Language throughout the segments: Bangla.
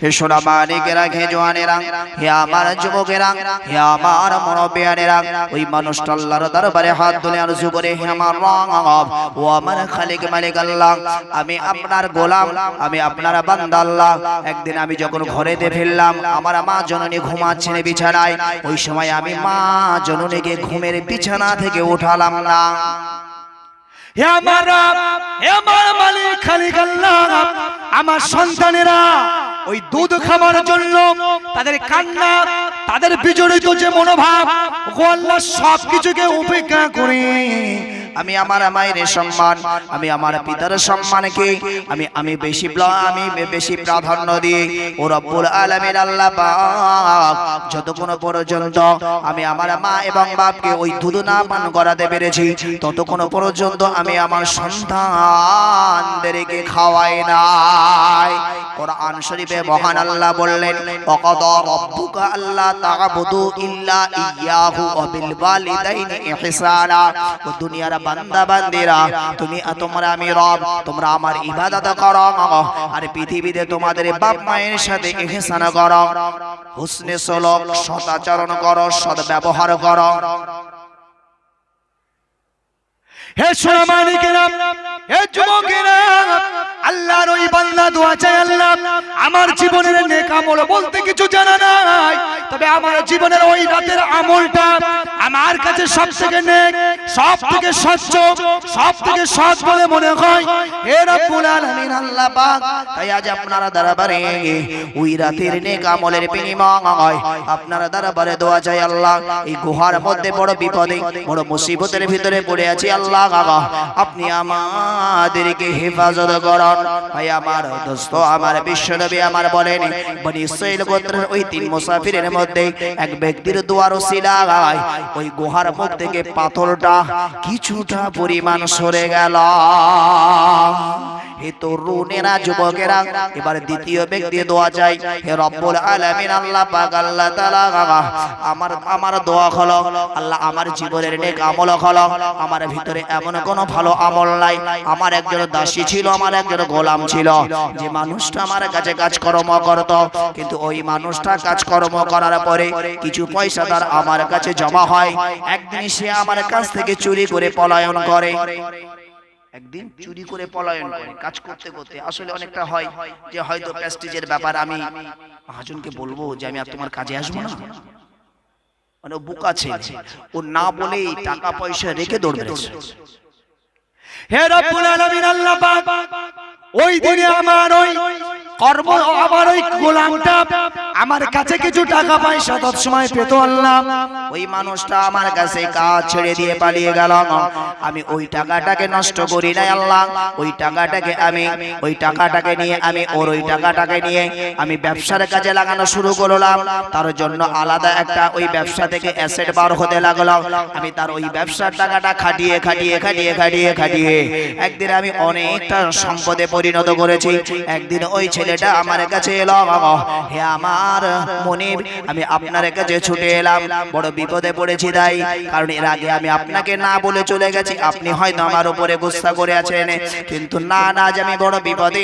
হে সোনা মানিকেরা, হে জওয়ানেরা, হে আমার যুবকেরা, হে আমার মুরব্বিয়ানেরা, ওই মানুষটা আল্লাহর দরবারে হাত তুলে আরজু করে, হে আমার রব ও আমার খালিক মালিক আল্লাহ, আমি আপনার গোলাম, আমি আপনার বান্দা আল্লাহ। একদিন আমি যখন ঘরেতে ফিরলাম, আমার মা জননী ঘুমাচ্ছেন বিছানায়। ওই সময় আমি মা জননীকে ঘুমের বিছানা থেকে উঠালাম না। হে আমার রব, হে আমার মালিক খালিক আল্লাহ, আমার সন্তানেরা ওই দুধ খাবার জন্য তাদের কান্না, তাদের বিজড়িত যে মনোভাব, ও আল্লাহ সবকিছুকে উপেক্ষা করে আমি আমার মায়ের সম্মান, আমি আমার পিতার সম্মানকে আমি বেশি প্রাধান্য দিই। ও রব্বুল আলামিন আল্লাহ পাক, যতক্ষণ পর্যন্ত আমি আমার মা এবং বাপকে ওই দুধ না পান করাতে পেরেছি, ততক্ষণ পর্যন্ত আমি আমার সন্তানদেরকে খাওয়াই নাই। কোরআন শরীফে মহান আল্লাহ বললেন, ওয়াকাদা রাব্বুকা আল্লা তা'বুদু ইল্লা ইয়াহু ওয়া বিল ওয়ালিদাইনি ইহসানা। ও দুনিয়ার বান্দা বান্দিরা, তোমরা আমি রব, তোমরা আমার ইবাদত করো, আর পৃথিবীতে তোমাদের বাপ মায়ের সাথে ইহসান করো, হুসনে সুলুক, সদাচরণ করো, সৎ ব্যবহার করো। হে সোনা মানিকেরা, হে যুবকেরা, আল্লাহর ওই বান্দা দোয়া চাই, আল্লাহ আমার জীবনের নেক আমল বলতে কিছু জানা নাই, তবে আমার জীবনের ওই রাতের আমলটা আমার কাছে সবথেকে নেক, সবথেকে স্বচ্ছ, সবথেকে সৎ বলে মনে হয়। হে রব্বুল আলামিন আল্লাহ পাক, তাই আজ আপনারা দরবারে ওই রাতের নেক আমলের বিনিময় আপনারা দরবারে দোয়া চাই। আল্লাহ, এই গুহার মধ্যে বড় বিপদে, বড় মুসিবতের ভিতরে পড়ে আছি আল্লাহ, আপনি আমাদেরকে হেফাজত করুন। ভাই আমার দোস্ত, আমার বিশ্বনবী আমার বলেন, বনি ইসরাইল গোত্রের ওই তিন মুসাফিরের মধ্যে এক ব্যক্তির দোয়ার ওসিলায় ওই গুহার মুখ থেকে পাথরটা কিছুটা পরিমাণ সরে গেল। হে তরুণেরা, যুবকেরা, এবার দ্বিতীয় ব্যক্তি দোয়া চাই। হে রব্বুল আলামিন আল্লাহ পাক, আল্লাহ তাআলা আমার দোয়া হলো, আল্লাহ আমার জীবনের নেক আমল হলো, আমার ভিতরে এমন কোনো ভালো আমল নাই। আমার একজন দাসী ছিল, আমার একজন গোলাম ছিল, যে মানুষটা আমার কাছে কাজকর্ম করত, কিন্তু ওই মানুষটা কাজকর্ম করার পরে কিছু পয়সা তার আমার কাছে জমা হয়। একদিন সে আমার কাছ থেকে চুরি করে পলায়ন করে, একদিন চুরি করে পলায়ন করে কাজ করতে করতে। আসলে অনেকটা হয় যে হয়তো প্রেস্টিজের ব্যাপার, আমি মহাজনকে বলবো যে আমি আর তোমার কাজে আসবো না, মানে বোকা ছেলে, ও না বলেই টাকা পয়সা রেখে দৌড় বেড়েছে। হে রব্বুল আলামিন আল্লাহ পাক, ওই দিনে আমার ওই গোলামটা আমার কাছে কিছু টাকা পয়সা তৎসময় পেত, আল্লাহ ওই মানুষটা আমার কাছে কাজ ছেড়ে দিয়ে পালিয়ে গেল। আমি ওই টাকাটাকে নষ্ট করি নাই আল্লাহ, ওই টাকাটাকে নিয়ে আমি ওই টাকাটাকে নিয়ে আমি ব্যবসার কাজে লাগানো শুরু করলাম। তার জন্য আলাদা একটা ওই ব্যবসা থেকে অ্যাসেট বার হতে লাগলো। আমি তার ওই ব্যবসার টাকাটা খাটিয়ে একদিন আমি অনেকটা সম্পদে পরিণত করেছি। একদিন ওই ছেলেটা আমার কাছে এলো, হে আমার মনিব, আমি আপনার কাছে ছুটে এলাম, বড় বিপদে পড়েছি তাই, কারণ এর আগে আমি আপনাকে না বলে চলে গেছি, আপনি হয়তো আমার উপরে গুসা করে আছেন, কিন্তু না আজ আমি বড় বিপদে।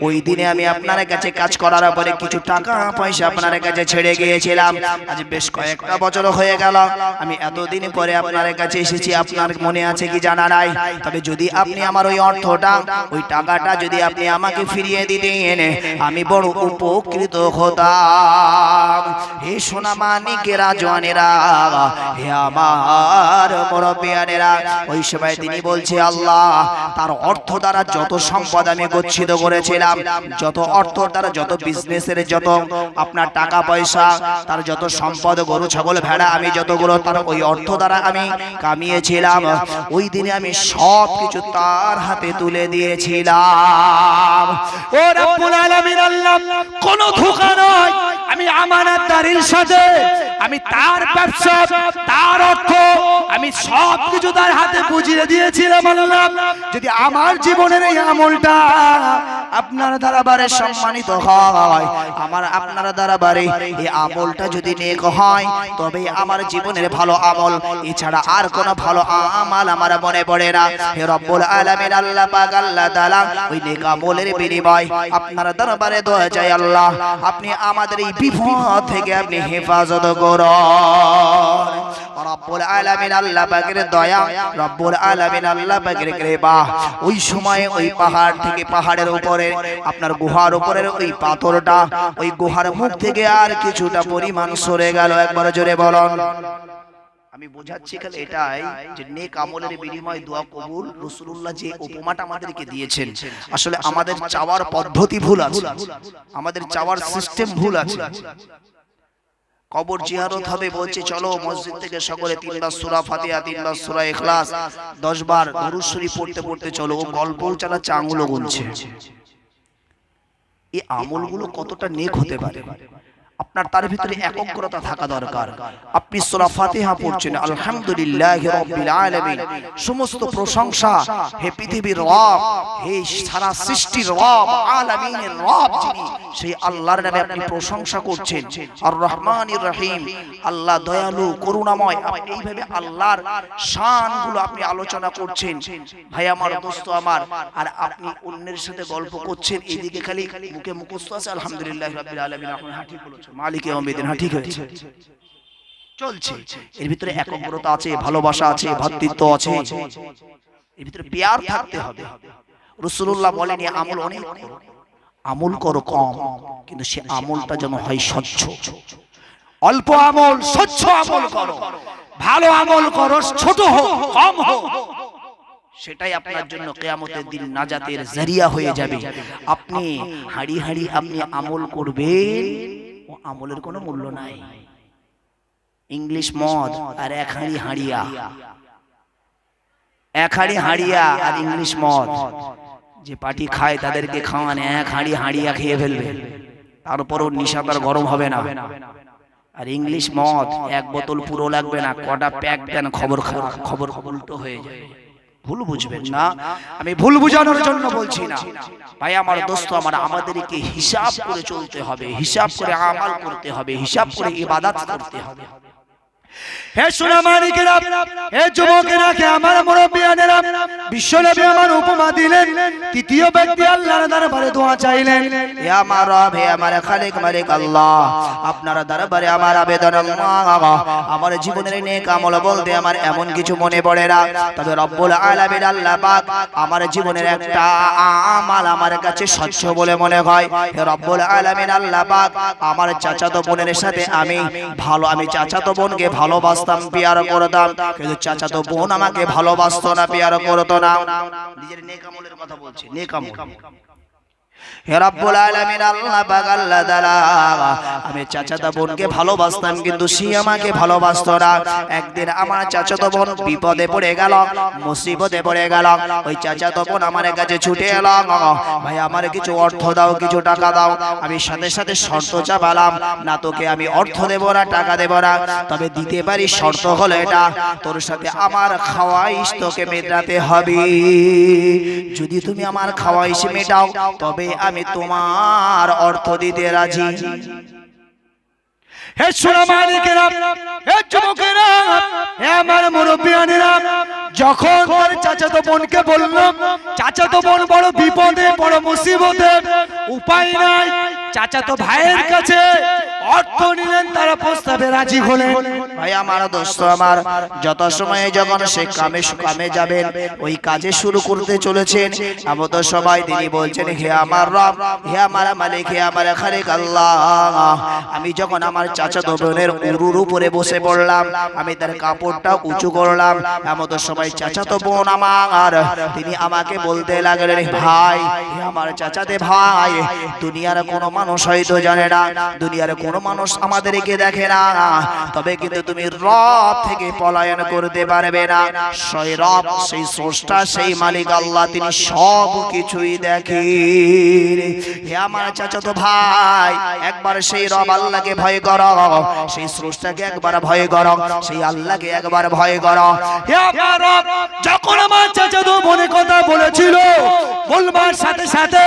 ওই দিনে আমি আপনার কাছে কাজ করার পরে কিছু টাকা পয়সা আপনার কাছে ছেড়ে গিয়েছিলাম। আজ বেশ কয়েকটা বছর হয়ে গেল, আমি এতদিন পরে আপনার কাছে এসেছি, আপনার মনে আছে কি জানা নাই। তবে যদি আপনি আমার ওই অর্থটা, ওই টাকাটা যদি আপনি আমাকে ফিরিয়ে দিতেন, আমি বড় উপকৃত হতাম। হে সোনা মানিকেরা, জওয়ানেরা, হে আমার মুরব্বিয়ানেরা, ওই সময় তিনি বলছে, আল্লাহ তার অর্থ দ্বারা যত সম্পদ আমি গচ্ছিত করেছিলাম, যত অর্থ দ্বারা, যত বিজনেসের যত আপনার টাকা পয়সা, তার যত সম্পদ, গরু ছাগল ভেড়া, আমি যতগুলো তার ওই অর্থ দ্বারা আমি কামিয়েছিলাম, ওই দিনে আমি সব কিছু তার হাতে তুলে দিয়েছিলাম। ও রব্বুল আলামিন আল্লাহ, কোন ধোঁকা নয়, আমি আমানতদারির সাথে আমি তার ব্যবসা, তার অর্থ, আমি সব কিছু তার হাতে বুঝিয়ে দিয়েছিলাম। আল্লাহ, যদি আমার জীবনের এই আমলটা আপনার দরবারে সম্মানিত হয়, আমার আপনার দরবারে এই আমলটা যদি নেক হয় তবে আমার জীবনের ভালো আমল, এছাড়া আর কোনো ভালো আমল আমার মনে পড়ে না। হে রব্বুল আলামিন আল্লাহ পাক আল্লাহ তাআলা ওই নেক আমলের বিনিময় আপনার দরবারে দোয়া চাই আল্লাহ আপনি আমাদের এই বিপদ থেকে আপনি হেফাজত করুন। রব্বুল আলামিন আল্লাহ পাকের দয়া, রব্বুল আলামিন আল্লাহ পাকের কৃপা। ওই সময়ে ওই পাহাড় থেকে, পাহাড়ের উপরে আপনার গুহার উপরের ওই পাথরটা ওই গুহার মুখ থেকে আর কিছুটা পরিমাণ সরে গেল। একবার জোরে বলুন। আমি বোঝাচ্ছি খালি এটাই যে নেক আমলের বিনিময়ে দোয়া কবুল। রাসূলুল্লাহ যে উপমাটা আমাদেরকে দিয়েছেন, আসলে আমাদের চাওয়ার পদ্ধতি ভুল আছে, আমাদের চাওয়ার সিস্টেম ভুল আছে। কবর জিয়ারত হবে বলছে চলো মসজিদ থেকে সকলে 3 বার সূরা ফাতিহা, 3 বার সূরা ইখলাস, 10 বার দুরূদ শরীফ পড়তে পড়তে চলো। ও গল্পও চালা, চাঙ্গুলো গুনছে। এই আমলগুলো কতটা নেক হতে পারে আপনার তার ভিতরে একগ্রতা থাকা দরকার। আপনি সূরা ফাতিহা পড়ছেন, আলহামদুলিল্লাহি রাব্বিল আলামিন, সমস্ত প্রশংসা হে পৃথিবীর রব, হে সারা সৃষ্টির রব, আলামিনের রব যিনি, সেই আল্লাহর নামে আপনি প্রশংসা করছেন। আর রহমানির রহিম, আল্লাহ দয়ালু করুণাময়। আপনি এইভাবে আল্লাহর শানগুলো আপনি আলোচনা করছেন ভাই আমার, দোস্ত আমার, আর আপনি অন্যের সাথে গল্প করছেন। এইদিকে খালি মুখে মুখস্থ আছে আলহামদুলিল্লাহি রাব্বিল আলামিন, আপনি হ্যাঁ ঠিক বলেছেন, মালিক ইয়াউমিদ্দিন, হ্যাঁ ঠিক হয়েছে, চলছে। এর ভিতরে একগ্রতা আছে, ভালোবাসা আছে, ভ্রাতৃত্ব আছে, এর ভিতরে প্যার থাকতে হবে। রাসূলুল্লাহ বলেন আমল অনেক করো, আমল করো কম, কিন্তু সে আমলটা যেন হয় স্বচ্ছ। অল্প আমল, স্বচ্ছ আমল করো, ভালো আমল করো, ছোট হোক কম হোক, সেটাই আপনার জন্য কিয়ামতের দিন নাজাতের জরিয়া হয়ে যাবে। আপনি হাড়ি হাড়ি আপনি আমল করবেন, ও আমলের কোনো মূল্য নাই। ইংলিশ মদ আর এক হাড়ি হাড়িয়া, এক হাড়ি হাড়িয়া আর ইংলিশ মদ, যে পার্টি খায় তাদেরকে খাওয়ান, এক হাড়ি হাড়িয়া খেয়ে ফেলবে, তারপরও নিশা তার গরম হবে না। আর ইংলিশ মদ এক বোতল পুরো লাগবে না, কটা প্যাক দেন, খবর খারাপ, খবর উল্টো হয়ে যায়। ভুল বুঝবেন না, আমি ভুল বুঝানোর জন্য বলছি না ভাই আমার, দোস্ত আমার, আমাদেরকে হিসাব করে চলতে হবে, হিসাব করে আমল করতে হবে, হিসাব করে ইবাদত করতে হবে। হে সোনামানিকেরা, হে যুবকেরা, কে আমার মুরব্বিয়ানেরা, বিশ্বনবী আমার উপমা দিলেন। তৃতীয় ব্যক্তি আল্লাহর দরবারে দোয়া চাইলেন, হে আমার রব, হে আমার খালিক মালিক আল্লাহ, আপনার দরবারে আমার আবেদন, আমার জীবনের নেক আমল বলতে আমার এমন কিছু মনে পড়ে না, তবে রব্বুল আলামিন আল্লাহ পাক আমার জীবনের একটা আমল আমার কাছে স্বচ্ছ বলে মনে হয়। হে রব্বুল আলামিন আল্লাহ পাক আমার চাচাতো বোনের সাথে আমি চাচাতো বোনকে ভালোবাসতাম, পিয়ার করতাম, কিন্তু চাচাতো বোন আমাকে ভালোবাসতো না, পিয়ার করতো না। নিজের নেক আমলের কথা বলছি, নেক আমল। হে রব্বুল আলামিন আল্লাহ পাক আল্লাহ তাআলা, আমি চাচাতো বোনকে ভালোবাসতাম কিন্তু সে আমাকে ভালোবাসতো না। একদিন আমার চাচাতো বোন বিপদে পড়ে গেল, মুসিবতে পড়ে গেল। ওই চাচাতো বোন আমার কাছে ছুটে এলো, ভাই আমার কিছু অর্থ দাও, কিছু টাকা দাও। আমি সাথে সাথে শর্ত চাপালাম, না তোকে আমি অর্থ দেব না, টাকা দেব না, তবে দিতে পারি, শর্ত হলো এটা, তোর সাথে আমার খাওয়াইশ তোকে মেটাতে হবে। যদি তুমি আমার খাওয়াইশ মেটাও তবে আমি তোমার অর্থ দিতে রাজি। হে সোনামানিকেরা, হে যুবকেরা, হে আমার মুরব্বিয়ানেরা, যখন তার চাচাতো বোনকে বলল, চাচাতো বোন বড় বিপদে, বড় মুসিবতে, উপায় নাই, চাচাতো ভাইয়ের কাছে অর্থ নিলেন, তারা প্রস্তাবে রাজি হলেন। ভাই আমার, দোস্ত আমার, যত সময়ে যখন সে কামে যাবেন, ওই কাজে শুরু করতে চলেছেন, এমন সময় তিনি বলছেন, হে আমার রব, হে আমার মালিক, হে আমার খালিক আল্লাহ, আমি যখন আমার চাচাতো বোনের উরুর উপরে বসে পড়লাম, আমি তার কাপড়টা উঁচু করলাম, এমন সময় চাচাতো বোন আমার, তিনি আমাকে বলতে লাগলেন, ভাই, হে আমার চাচাতে ভাই, দুনিয়ার কোনো মানুষ হয়তো জানে না, দুনিয়ার কোনো মানুষ আমাদেরকে দেখে না, তবে কিন্তু তুমি রব থেকে পলায়ন করতে পারবে না। সেই রব, সেই স্রষ্টা, সেই মালিক আল্লাহ, তিনি সব কিছুই দেখেন। হে আমার চাচাতো ভাই, একবার সেই রব আল্লাহকে ভয় করো, সেই স্রষ্টাকে একবার ভয় করো, সেই আল্লাহকে একবার ভয় করো। হে আমার রব, যখন আমার চাচাতো বোনের কথা বলেছিল, বলবার সাথে সাথে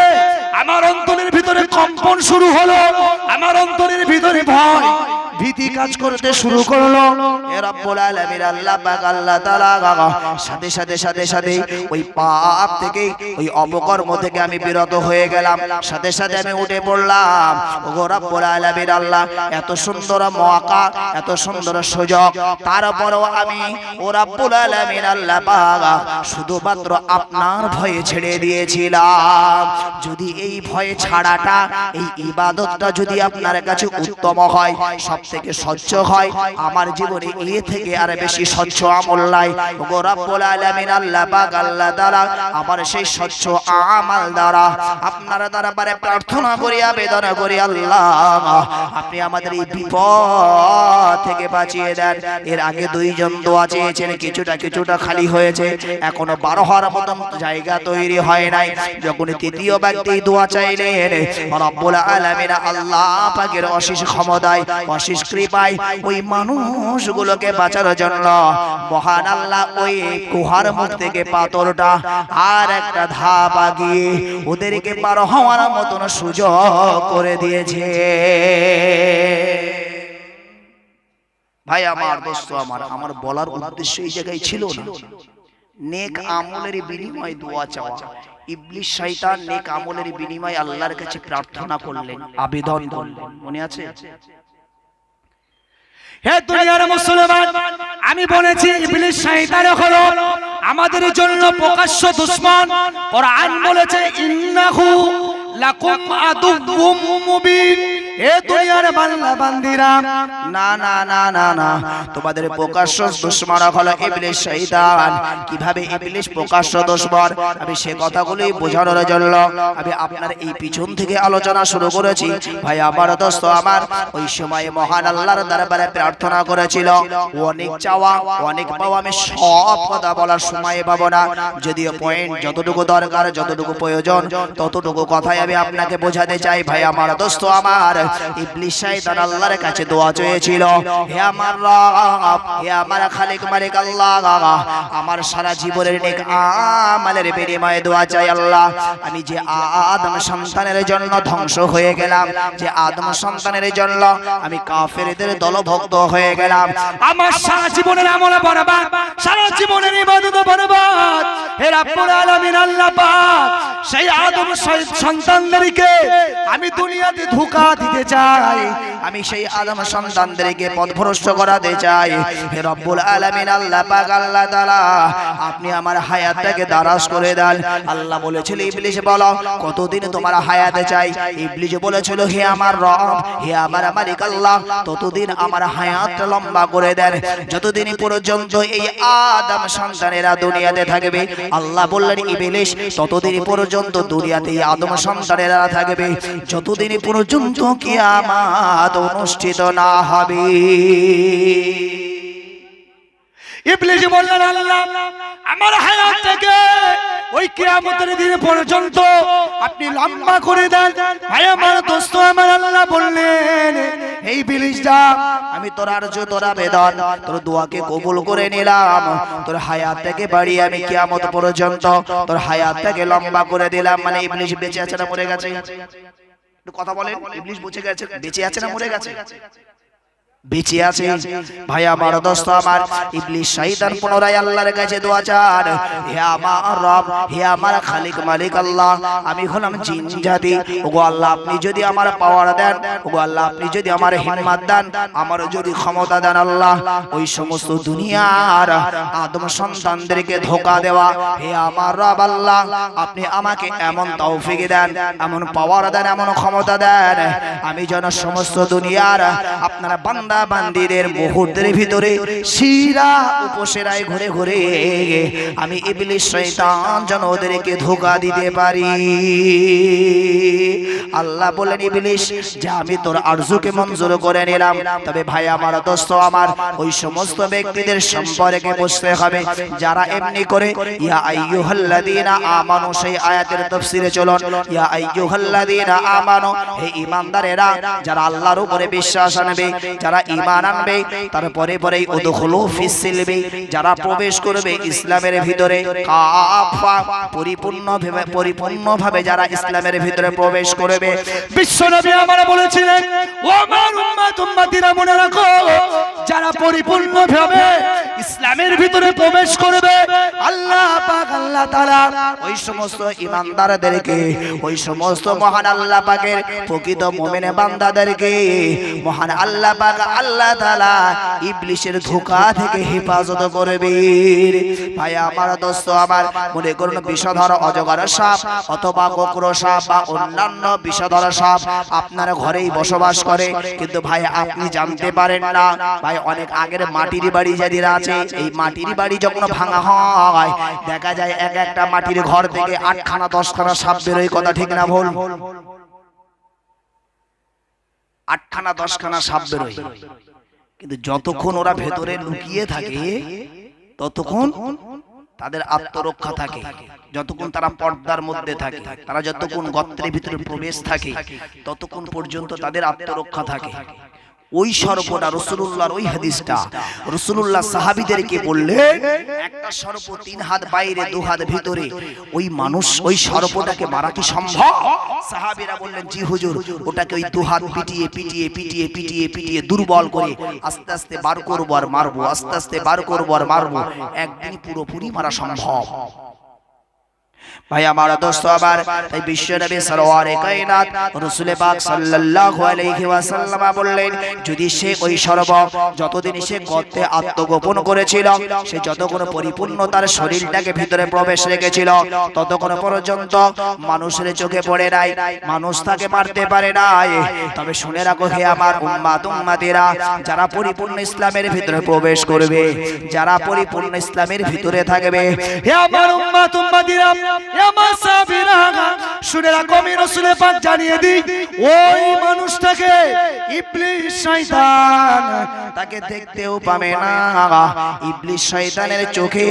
আমার অন্তরের ভিতরে কম্পন শুরু হলো, আমার অন্তরের ভিতরে ভয় ভীতি কাজ করতে শুরু করলো। এ রব্বুল আলামিন আল্লাহ পাক আল্লাহ তাআলা সাথে সাথে সাথে সাথে ওই পাপ থেকে ওই অপকর্ম থেকে আমি বিরত হয়ে গেলাম। সাথে সাথে আমি উঠে পড়লাম। ওগো রব্বুল আলামিন আল্লাহ, এত সুন্দর মওকা, এত সুন্দর সুযোগ, তারপরেও আমি ও রব্বুল আলামিন আল্লাহ পাক শুধুমাত্র আপনার ভয়ে ছেড়ে দিয়েছিলাম। যদি এই ভয়ে ছাড়াটা, এই ইবাদতটা যদি আপনার কাছে উত্তম হয়, সব থেকে স্বচ্ছ হয়, আমার জীবনে এ থেকে আর বেশি স্বচ্ছ আমল নাই। ওগো রব্বুল আলামিন আল্লাহ পাক আল্লাহ তাআলা আমার সেই স্বচ্ছ আমল দ্বারা আপনার দরবারে প্রার্থনা করি, আবেদন করি, আল্লাহ আপনি আমাদের এই বিপদ থেকে বাঁচিয়ে দেন। এর আগে দুইজন দোয়া চেয়েছেন, কিছুটা খালি হয়েছে, এখনো 12 হওয়ার মতো জায়গা তৈরি হয় নাই। যখন তৃতীয় ব্যক্তি দোয়া চাইলেন, রব্বুল আলামিন আল্লাহ পাকের অশেষ ক্ষমতায়, অশেষ কৃপায় ওই মানুষগুলোকে বাঁচানোর জন্য মহান আল্লাহ ওই গুহার মুখ থেকে পাথরটা আর একটা ধাপ আগিয়ে ওদেরকে পার হওয়ার মতন সুযোগ করে দিয়েছে। ভাই আমার, দোস্ত আমার বলার উদ্দেশ্য এই জায়গায় ছিল না নেক আমলের বিনিময়ে দোয়া চাওয়া। ইবলিস শয়তান নেক আমলের বিনিময়ে আল্লাহর কাছে প্রার্থনা করলেন, আবেদন করলেন, মনে আছে? হে দুনিয়ার মুসলমান, আমি বলেছি ইবলিস শয়তান হলো আমাদের জন্য প্রকাশ্য দুশমন। কোরআন বলেছে ইন্নাহু লাকুম আদুউম মুবিন। এ দুনিয়ার বান্দা বান্দিরা, না না না না না, তোমাদের প্রকাশ্য দুশমন হলো ইবলিস শয়তান। কিভাবে ইবলিস প্রকাশ্য দুশমন, আমি সে কথাগুলোই বোঝানোর জন্য আমি আপনার এই পিছন থেকে আলোচনা শুরু করেছি। ভাই আমার, দোস্ত আমার, ওই সময় মহান আল্লাহর দরবারে প্রার্থনা করেছিল। অনেক চাওয়া, অনেক পাওয়া, আমি সব কথা বলার সময় পাবো না। যদিও পয়েন্ট যতটুকু দরকার, যতটুকু প্রয়োজন, ততটুকু কথাই আমি আপনাকে বোঝাতে চাই। ভাই আমার, দোস্ত আমার, ইবলিস শয়তান আল্লাহর কাছে দোয়া চেয়েছিল, হে আমার রব, হে আমার খালিক মালিক আল্লাহ, আমার সারা জীবনের নেক আমলের বিনিময়ে দোয়া চাই আল্লাহ। আমি যে আদম সন্তানের জন্য ধ্বংস হয়ে গেলাম, যে আদম সন্তানের জন্য আমি কাফেরদের দলভুক্ত হয়ে গেলাম, আমার সারা জীবনের আমল বরবাদ, সারা জীবনের ইবাদত বরবাদ। হে রব্বুল আলামিন আল্লাহ পাক, সেই আদম সন্তানদেরকে আমি দুনিয়াতে ধোঁকা দিতে চাই, আমি সেই আদম সন্তানদেরকে পথভ্রষ্ট করাতে চাই। হে রব্বুল আলামিন আল্লাহ পাক আল্লাহ তাআলা, আপনি আমার হায়াতটাকে দারাজ করে দেন। আল্লাহ বলেছিল, ইবলিস বলো কতদিন তোমার হায়াতে চাই? ইবলিস বলেছিল, হে আমার রব, হে আমার মালিক আল্লাহ, ততদিন আমার হায়াতটা লম্বা করে দেন, যতদিন পর্যন্ত এই আদম সন্তানেরা দুনিয়াতে থাকবে। আল্লাহ বললেন, ইবলিস ততদিন পর্যন্ত দুনিয়াতে এই আদম সন্তানেরা থাকবে, যতদিন পর্যন্ত কিয়ামত অনুষ্ঠিত না হবে। ইবলিস বললেন, আল্লাহ আমার হায়াতটাকে ওই কিয়ামতের দিন পর্যন্ত আপনি লম্বা করে দেন। ভাই আমার, দোস্ত আমার, আল্লাহ বললেন, এই ইবলিস যা, আমি তোর আরজ, তোর আবেদন, তোর দোয়াকে কবুল করে নিলাম। তোর হায়াতটাকে বাড়িয়ে আমি কিয়ামত পর্যন্ত তোর হায়াতটাকে লম্বা করে দিলাম। মানে ইবলিস বেঁচে আছে না মরে গেছে? একটু কথা বলেন, ইবলিস বেঁচে গেছে, বেঁচে আছে না মরে গেছে? বেঁচে আছে। ভাই আমার, দোস্ত আমার, ইবলিস শয়তান পুনরায় আল্লাহর কাছে দোয়া চান, হে আমার রব, হে আমার খালিক মালিক আল্লাহ, আমি হলাম জিন জাতি। ওগো আল্লাহ, আপনি যদি আমার পাওয়ার দেন, ওগো আল্লাহ, আপনি যদি আমার হিম্মত দেন, আমার যদি ক্ষমতা দেন আল্লাহ, ওই সমস্ত দুনিয়ার আদম সন্তানদেরকে ধোঁকা দেওয়া, হে আমার রব আল্লাহ, আপনি আমাকে এমন তৌফিক দেন, এমন পাওয়ার দেন, এমন ক্ষমতা দেন, আমি যেন সমস্ত দুনিয়ার আপনারা বান্দা বান্দিদের মুহূর্তের ভিতরে শিরা উপসেরায় ঘুরে ঘুরে আমি ইবলিস শয়তান যেন ওদেরকে ধোঁকা দিতে পারি। আল্লাহ বলেন, ইবলিস যা, আমি তোর আরজুকে মঞ্জুর করে নিলাম। তবে ভাই আমার, দোস্ত আমার, ওই সমস্ত ব্যক্তিদের সম্পর্কে বুঝতে হবে যারা এমনি করে ইয়া আইয়ুহাল্লাযীনা আমানু, সেই আয়াতের তাফসীরে চলুন, ইয়া আইয়ুহাল্লাযীনা আমানু, হে ঈমানদারেরা, যারা আল্লাহর উপরে বিশ্বাস আনবে, যারা ঈমান আনবে তারপরে পরেই উদখুলু ফিস সিলমি যারা প্রবেশ করবে ইসলামের ভিতরে কাফা পরিপূর্ণভাবে যারা ইসলামের ভিতরে প্রবেশ করবে। বিশ্বনবী আমরা বলেছিলেন ও আমার উম্মতিরা মনে রাখো যারা পরিপূর্ণভাবে ইসলামের ভিতরে প্রবেশ করবে আল্লাহ পাক আল্লাহ তাআলা ওই সমস্ত ঈমানদারদেরকে ওই সমস্ত মহান আল্লাহ পাকের প্রকৃত মুমিন বান্দাদেরকে মহান আল্লাহ পাক আল্লাহ তাআলা ইবলিসের ধোঁকা থেকে হেফাজত করবে। ভাই আমার দোস্ত আমার মনে করুন বিষধর অজগর সাপ অথবা গোকর সাপ বা অন্যান্য বিষধর সাপ আপনার ঘরেই বসবাস করে, কিন্তু ভাই আপনি জানতে পারেন না। ভাই অনেক আগের মাটির বাড়ি যাদের আছে, এই মাটির বাড়ি যখন ভাঙা হয় দেখা যায় এক একটা মাটির ঘর থেকে 8খানা 10খানা সাপ বেরোয়, কথা ঠিক না ভুল? 8খানা 10খানা সাপ বেরোয়, কিন্তু যতক্ষণ ওরা ভেতরে লুকিয়ে থাকে ততক্ষণ তাদের আত্মরক্ষা থাকে, যতক্ষণ তারা পর্দার মধ্যে থাকে, তারা যতক্ষণ গর্তের ভিতরে প্রবেশ থাকে ততক্ষণ পর্যন্ত তাদের আত্মরক্ষা থাকে। ওই সর্পটা রাসূলুল্লাহর ওই হাদিসটা রাসূলুল্লাহ সাহাবীদেরকে বললেন একটা সর্প 3 হাত বাইরে 2 হাত ভিতরে, ওই মানুষ ওই সর্পটাকে মারা কি সম্ভব? সাহাবীরা বললেন জি হুজুর, ওটাকে ওই 2 হাত পিটিয়ে পিটিয়ে পিটিয়ে পিটিয়ে পিটিয়ে দুর্বল করে আস্তে আস্তে বার করব আর মারবো, আস্তে আস্তে বার করব আর মারবো, একদিন পুরোপুরি মারা সম্ভব। ভাই আমার দোস্ত আবার তাই বিশ্বনবী সরওয়ারে কায়নাত রাসূল পাক সাল্লাল্লাহু আলাইহি ওয়াসাল্লাম বললেন যদি সে ওই সর্প যতদিন সে গর্তে আত্মগোপন করেছিল, সে যতক্ষণ পরিপূর্ণ তার শরীরটাকে ভিতরে প্রবেশ রেখেছিল ততক্ষণ পর্যন্ত মানুষের চোখে পড়ে নাই, মানুষ তাকে মারতে পারে নাই। তবে শুনে রাখো হে আমার উম্মতিরা, যারা পরিপূর্ণ ইসলামের ভিতরে প্রবেশ করবে, যারা পরিপূর্ণ ইসলামের ভিতরে থাকবে, হে আমার উম্মতিরা আমার সাহাবীরা শুনে রাখো আমি রাসূল পাক জানিয়ে দিই ওই মানুষটাকে ইবলিস শয়তান তাকে দেখতেও পাবে না। ইবলিস শয়তানের চোখে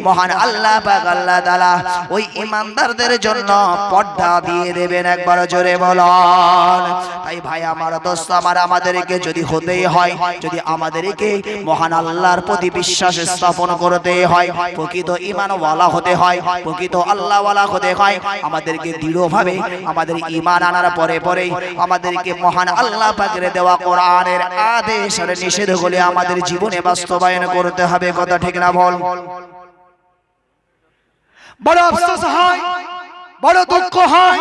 মহান আল্লাহ পাক আল্লাহ তাআলা ওই ঈমানদারদের জন্য পর্দা দিয়ে দেবেন, একবার জোরে বলুন। তাই ভাই আমার দোস্ত আমার আমাদেরকে যদি হতেই হয়, যদি আমাদেরকে মহান আল্লাহর প্রতি বিশ্বাস স্থাপন করতে হয়, প্রকৃত ঈমানওয়ালা হতে হয়, প্রকৃত আল্লাহওয়ালা হতে হয়, আমাদেরকে দৃঢ়ভাবে আমাদের ঈমান আনার পরে পরে আমাদেরকে মহান আল্লাহ পাকের দেওয়া কোরআনের আদেশ আর নিষেধগুলি আমাদের জীবনে বাস্তবায়ন করতে হবে, কথা ঠিক না বল? বড় আফসোস হয়, বড় দুঃখ হয়,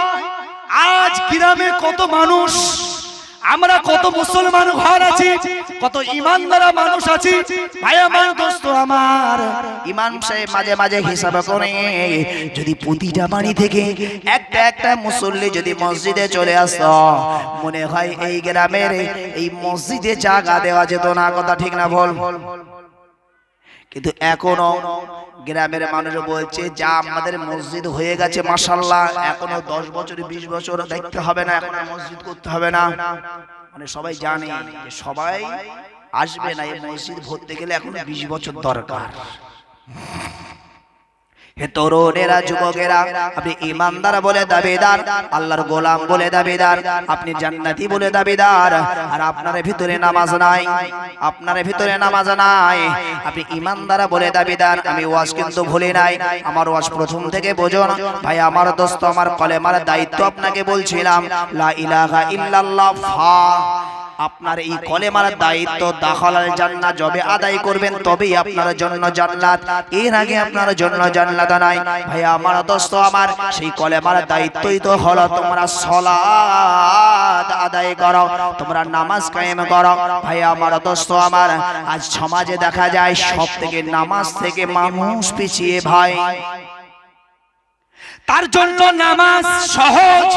আজ গ্রামে কত মানুষ, আমরা কত মুসলমান ঘর আছি, কত ঈমানদার মানুষ আছি, ভাই আমার দোস্ত আমার ইমাম সাহেব মাঝে মাঝে হিসাব করে যদি প্রতিটা বাড়ি থেকে একটা একটা মুসল্লি যদি মসজিদে চলে আসতো, মনে হয় এই গ্রামের এই মসজিদে জায়গা দেওয়া যেত না, কথা ঠিক না বল? কিন্তু এখনো গ্রামের মানুষ বলছে যা আমাদের মসজিদ হয়ে গেছে মাশাআল্লাহ, এখনো 10 বছর 20 বছর দেখতে হবে না, এখনো মসজিদ করতে হবে না। মানে সবাই জানে যে সবাই আসবে না, এই মসজিদ ভরতে গেলে এখনো 20 বছর দরকার। হে তরুণেরা, যুবকেরা, আপনি ঈমানদার বলে দাবিদার, আল্লাহর গোলাম বলে দাবিদার, আপনি জান্নাতি বলে দাবিদার, আর আপনার ভিতরে নামাজ নাই, আপনার ভিতরে নামাজ নাই, আপনি ঈমানদার বলে দাবিদার। আমি ওয়াজ কিন্তু ভুলি নাই, আমার ওয়াজ প্রথম থেকে বোঝুন ভাই আমার দোস্ত আমার, কলেমার দায়িত্ব আপনাকে বলছিলাম, লা ইলাহা ইল্লাল্লাহ ফা, আপনার এই কলেমার দায়িত্ব দাখালাল জান্নাত যবে আদায় করবেন তবেই আপনার জন্য জান্নাত, এর আগে আপনার জন্য জান্নাত নাই। ভাই আমার দোস্ত আমার, সেই কলেমার দায়িত্বই তো হলো তোমরা সালাত আদায় করো, তোমরা নামাজ কায়েম করো। ভাই আমার দোস্ত আমার, আজ সমাজে দেখা যায় সব থেকে নামাজ থেকে মানুষ পিছিয়ে ভাই। তার জন্য নামাজ সহজ,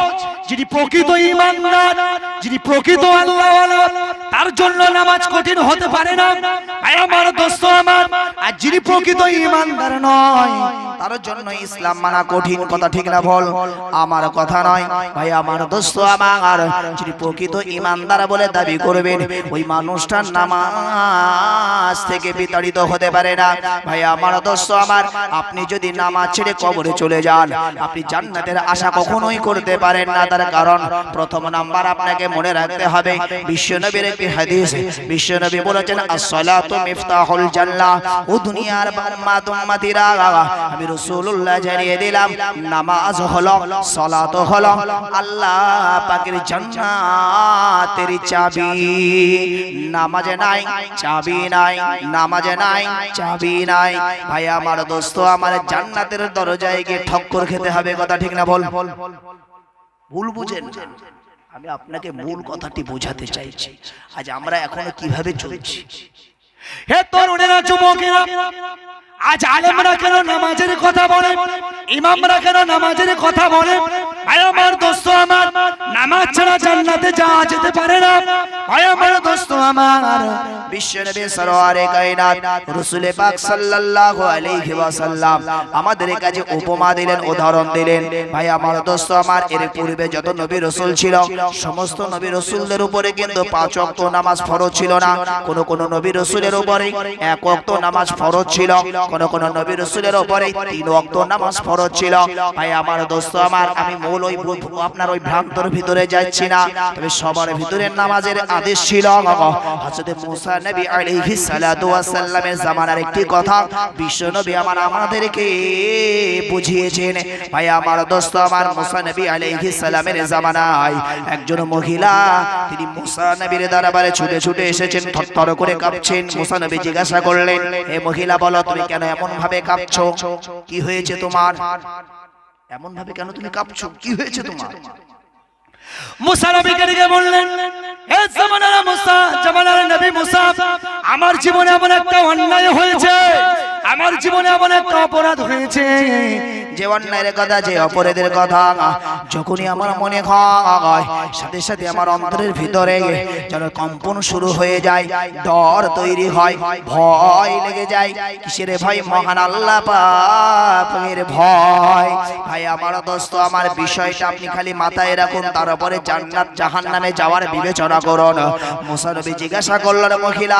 যিনি প্রকৃত ঈমানদার, যিনি প্রকৃত আল্লাহওয়ালা, তার জন্য নামাজ কঠিন হতে পারে না। ভাই আমার দোস্ত আমার, আর যিনি প্রকৃত ঈমানদার নয় তার জন্য ইসলাম মানা কঠিন, কথা ঠিক না বল? আমার কথা নয় ভাই আমার দোস্ত আমার, যিনি প্রকৃত ঈমানদার বলে দাবি করবেন ওই মানুষটার নামাজ থেকে বিতাড়িত হতে পারে না। ভাই আমার দোস্ত আমার, আপনি যদি নামাজ ছেড়ে কবরে চলে যান আপনি জান্নাতের আশা কখনোই করতে পারেন না। তার কারণ প্রথম নাম্বার আপনাকে মনে রাখতে হবে বিশ্বনবীর একটি হাদিস বিশ্বনবী বলেছেন আসসালাতু মিফতাহুল জান্নাহ। ও দুনিয়ার উম্মতিরা, আমি রাসূলুল্লাহ জানিয়ে দিলাম নামাজ হলো, সালাত হলো আল্লাহ পাকের জান্নাতের চাবি। নামাজে নাই চাবি নাই, নামাজে নাই চাবি নাই। ভাই আমার দোস্ত আমার, জান্নাতের দরজায় গিয়ে ঠক্কর খেতে হবে, কথা ঠিক না বল? ভুল বুঝেন, আমি আপনাকে মূল কথাটি বোঝাতে চাইছি। আজ আমরা এখনো কিভাবে চলছি? হে তরুণেরা, যুবকেরা, আজ আলেমরা কেন নামাজের কথা বলে, ইমামরা কেন নামাজের কথা বলে? ভাই আমার দোস্ত আমার, নামাজ ছাড়া জান্নাতে যাওয়া যেতে পারে না। ভাই আমার দোস্ত আমার, বিশ্বনবী সরওয়ারে কায়নাত রাসূল পাক সাল্লাল্লাহু আলাইহি ওয়াসাল্লাম আমাদের কাছে উপমা দিলেন, উদাহরণ দিলেন। ভাই আমার দোস্ত আমার, এর পূর্বে যত নবী রাসূল ছিল সমস্ত নবী রাসূলদের উপরে কিন্তু 5 ওয়াক্ত নামাজ ফরজ ছিল না। কোন কোন নবী রাসূলের উপরে 1 ওয়াক্ত নামাজ ফরজ ছিল, কোন কোন নবী রাসূলের উপরে 3 ওয়াক্ত নামাজ ফরজ ছিল। ভাই আমার দোস্ত আমার, আমি মূল ওই আপনার ওই ভ্রান্তর ভিতরে যাচ্ছি না, তবে সবার ভিতরে নামাজের আদেশ ছিল। হযরত মুসা নবী আলাইহিস সালাতু ওয়াস সালামের জামানার একটি কথা বিশ্ব নবী আমাদেরকে বুঝিয়েছেন। ভাই আমার দোস্ত আমার, মুসা নবী আলাইহিস সালামের জামানায় একজন মহিলা, তিনি মুসা নবীর দরবারে ছুটে ছুটে এসেছেন, থরথর করে কাঁপছেন। মুসা নবী জিজ্ঞাসা করলেন, হে মহিলা, বলো তুমি কেন এমন ভাবে কাঁপছো? কি হয়েছে তোমার? এমন ভাবে কেন তুমি কাঁপছো? কি হয়েছে তোমার? মুসা নবীকে ডেকে বললেন, হে জামানার মুসা, জামানার নবী মুসা, আমার জীবনে এমন একটা অন্যায় হয়েছে, আমার জীবনে এমন একটা অপরাধ হয়েছে, যে অন্যায়ের কথা, যে অপরাধের কথা যখনই আমার মনে হয়, সাথে সাথে আমার অন্তরের ভিতরে যেন কম্পন শুরু হয়ে যায়, ডর তৈরি হয়, ভয় লেগে যায়। কিসের ভয়? মহান আল্লাহ পাকের ভয়। ভাই আমার দোস্ত আমার, বিষয়টা আপনি খালি মাথায় রাখুন, তারপরে জান্নাত জাহান্নামে যাওয়ার বিবেচনা করুন। মুসা নবী জিজ্ঞাসা করলেন, মহিলা,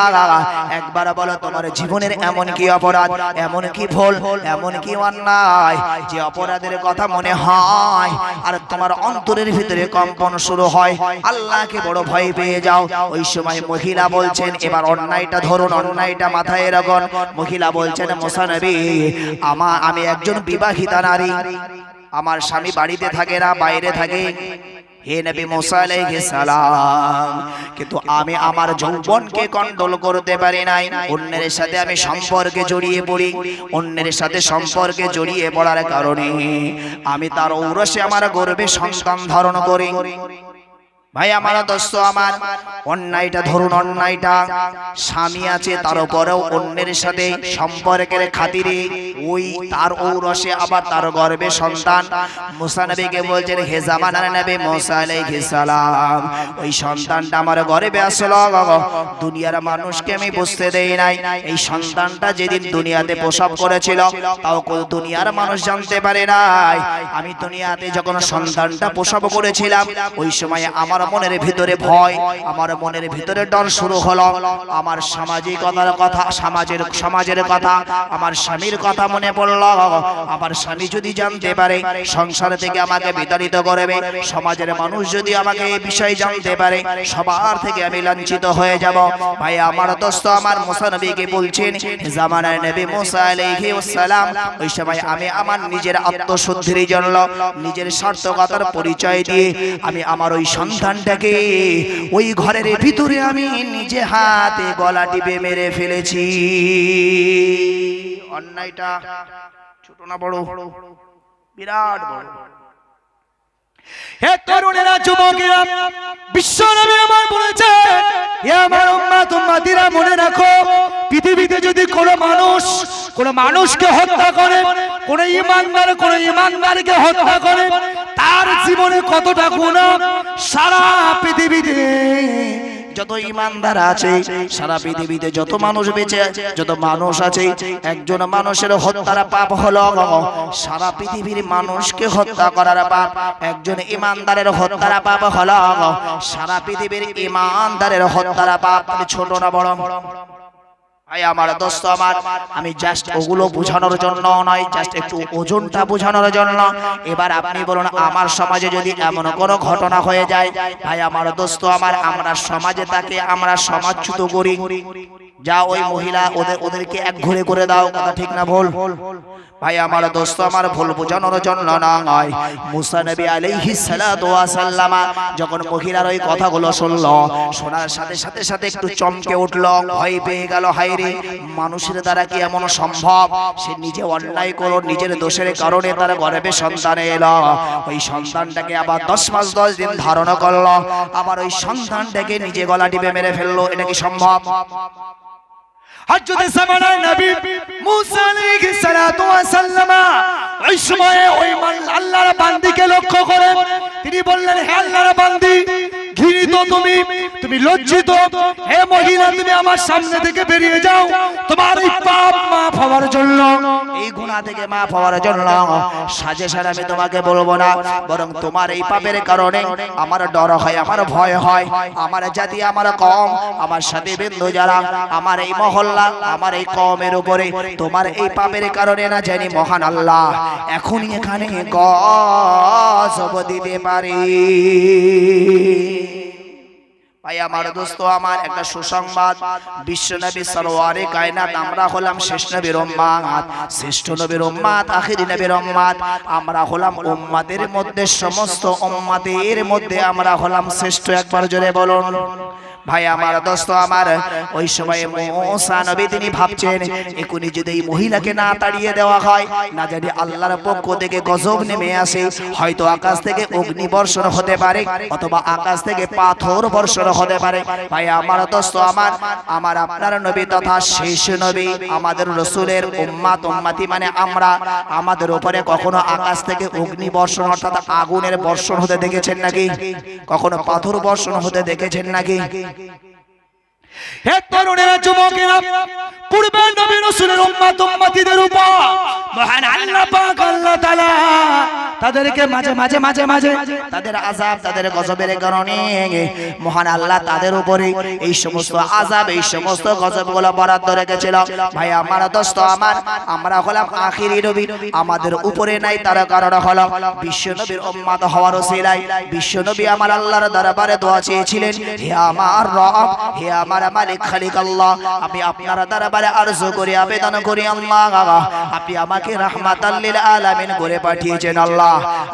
একবার বলো তোমার জীবনের এমন কি অপরাধ, এমন কি ভুল, এমন কি অন্যায় যে অপরাধের কথা মনে হয় আর তোমার অন্তরের ভিতরে কম্পন শুরু হয়, আল্লাহকে বড় ভয় পেয়ে যাও? ওই সময় মহিলা বলছেন, এবার অন্যায়টা ধরুন, অন্যায়টা মাথায় রাখুন। মহিলা বলছেন, মুসা নবী, আমি একজন বিবাহিতা নারী, আমার স্বামী বাড়িতে থাকে না, বাইরে থাকে। হে নবী মুসা আলাইহিস সালাম, কিন্তু আমি আমার যৌবনকে কন্ট্রোল করতে পারি নাই। অন্যের সাথে আমি সম্পর্কে জড়িয়ে পড়ি, অন্যের সাথে সম্পর্কে জড়িয়ে পড়ার কারণে আমি তার ঔরসে আমার গর্ভে সন্তান ধারণ করি। ভাই আমার দোস্ত আমার, অন্যায়টা ধরুন, অন্যায়টা স্বামী আছে, তার উপরেও অন্যের সাথে সম্পর্কের খাতিরে ওই তার ঔরসে আবার তার গর্ভে সন্তান। মুসা নবীকে বলছেন, হে জামানার নবী মুসা আলাইহিস সালাম, ওই সন্তানটা আমার গর্ভে আসলো, দুনিয়ার মানুষকে আমি বুঝতে দেই নাই। এই সন্তানটা যেদিন দুনিয়াতে প্রসব করেছিল, তাও দুনিয়ার মানুষ জানতে পারে নাই। আমি দুনিয়াতে যখন সন্তানটা প্রসব করেছিলাম, ওই সময় আমার মনের ভিতরে ভয়, আমার মনের ভিতরে ডর শুরু হলো। আমার সামাজিকতার কথা, সমাজের কথা, আমার স্বামীর কথা মনে পড়লো। আমার স্বামী যদি জানতে পারে, সংসার থেকে আমাকে বিতাড়িত করবে, সমাজের মানুষ যদি আমাকে এই বিষয় জানতে পারে, সবার থেকে আমি লাঞ্ছিত হয়ে যাব। ভাই আমার দোস্ত আমার, মুসা নবীকে বলছেন, জামানার নবী মুসা আলাইহিস সালাম, ওই সময় আমি আমার নিজের আত্মশুদ্ধির জন্য, নিজের সার্থকতার পরিচয় দিয়ে আমি আমার ওই সন্তানটাকে ওই ঘরের ভিতরে আমি নিজে হাতে গলা টিপে মেরে ফেলেছি। অন্যায়টা ছোট না বড়? বিরাট বড়। হে তরুণেরা, যুবকেরা, বিশ্বনবী আমার বলেছে, হে আমার উম্মত উম্মতিরা, মনে রাখো, পৃথিবীতে যদি কোনো মানুষকে হত্যা করে, কোনো ইমানদারকে হত্যা করে, তার জীবনে কতটা গুনাহ, সারা পৃথিবীতে যত ইমানদার আছে, সারা পৃথিবীতে যত মানুষ বেঁচে, যত মানুষ আছে, একজন মানুষের হত্যার পাপ হলো সারা পৃথিবীর মানুষকে হত্যা করার পাপ। একজন ইমানদারের হত্যার পাপ হলো সারা পৃথিবীর ইমানদারের হত্যার পাপ। ছোট না বড়? ভাই আমার দোস্ত আমার, আমি জাস্ট ওগুলো বোঝানোর জন্য নয়, জাস্ট একটু ওজনটা বোঝানোর জন্য। এবার আপনি বলুন, আমার সমাজে যদি এমন কোনো ঘটনা হয়ে যায়, ভাই আমার দোস্ত আমার, আমরা সমাজে তাকে আমরা সমাজচ্যুত করি, যা ওই মহিলা ওদেরকে এক ঘুরে করে দাও, কথা ঠিক না ভুল? ভাই আমার দোস্ত আমার, ভুল বোঝানোর জন্য নয়। মুসা নবী আলাইহিস সালাতু ওয়াস সালাম যখন মহিলার ওই কথাগুলো শুনলো, শোনার সাথে সাথে সাথে একটু চমকে উঠলো, ভয় পেয়ে গেল। হায় রে, মানুষের দ্বারা কি এমন সম্ভব? সে নিজে অন্যায় করো, নিজের দোষের কারণে তার গর্ভে সন্তান এলো, ওই সন্তানটাকে আবার 10 মাস 10 দিন ধারণ করলো, আবার ওই সন্তানটাকে নিজে গলা টিপে মেরে ফেললো। এটা কি সম্ভব? হযরত জামানায় নবী মুসা আলাইহিস সালাতু ওয়াস সালাম ওই সময়ে ওই আল্লাহর বান্দীকে লক্ষ্য করে তিনি বললেন, হে আল্লাহর বান্দী, ঘৃণিত তুমি লজ্জিত, হে মহিলা, তুমি আমার সামনে থেকে বেরিয়ে যাও, তোমার এই পাপ মাফ হওয়ার জন্য, এই গুনাহ থেকে মাফ হওয়ার জন্য সাজেশন আমি তোমাকে বলবো না, বরং তোমার এই পাপের কারণে আমার ডর হয়, আমার ভয় হয়, আমার জাতি, আমার কওম, আমার সাথী বন্ধু যারা, আমার এই মহল্লা, আমার এই কওমের উপরে তোমার এই পাপের কারণে না জানি মহান আল্লাহ এখনই এখানে গজব দিতে পারে। ভাই আমার দোস্ত আমার, একটা সুসংবাদ, বিশ্বনবী সরওয়ারে কায়নাত, আমরা হলাম শেষ নবীর উম্মাত, শ্রেষ্ঠ নবীর উম্মাত, আখিরি নবীর উম্মাত। আমরা হলাম উম্মাতের মধ্যে, সমস্ত উম্মাতের মধ্যে আমরা হলাম শ্রেষ্ঠ। একবার জোরে বলুন। ভাই আমার দোস্ত আমার, ওই সময়ে মুসা নবী তিনি ভাবছেন, এখনই যদি এই মহিলাকে না তাড়িয়ে দেওয়া হয়, না জানি আল্লাহর পক্ষ থেকে গজব নেমে আসে, হয়তো আকাশ থেকে অগ্নি বর্ষণ হতে পারে, অথবা আকাশ থেকে পাথর বর্ষণ হতে পারে। ভাই আমার দোস্ত আমার, আমার আপনার নবী তথা শেষ নবী, আমাদের রাসূলের উম্মাত, উম্মতি মানে আমরা, আমাদের উপরে কখনো আকাশ থেকে অগ্নি বর্ষণ অর্থাৎ আগুনের বর্ষণ হতে দেখেছেন নাকি? কখনো পাথর বর্ষণ হতে দেখেছেন নাকি? হে তরুণেরা, যুবকেরা, পূর্বে নবী রাসূলের উম্মত উম্মতিদের উপর মহান আল্লাহ পাক আল্লাহ তাআলা তাদেরকে মাঝে তাদের আযাব, তাদের গজবের কারণে মহান আল্লাহ তাদের উপরে এই সমস্ত আযাব, এই সমস্ত গজবগুলো বরাদ্দ রেখেছিল। ভাই আমার দোস্ত আমার, আমরা হলাম আখিরি নবী, আমাদের উপরে নাই তার কারণ হলো বিশ্ব নবীর উম্মত হওয়ার ওসিলায় বিশ্ব নবী আমার আল্লাহর দরবারে দোয়া চেয়েছিলেন, হে আমার রব, হে আমার মালিক খালিক আল্লাহ, আমি আপনার দরবারে আরজু করি, আবেদন করি, আল্লাহ আপনি আমাকে রাহমাতাল লিল আলামিন করে পাঠিয়েছেন। আল্লাহ,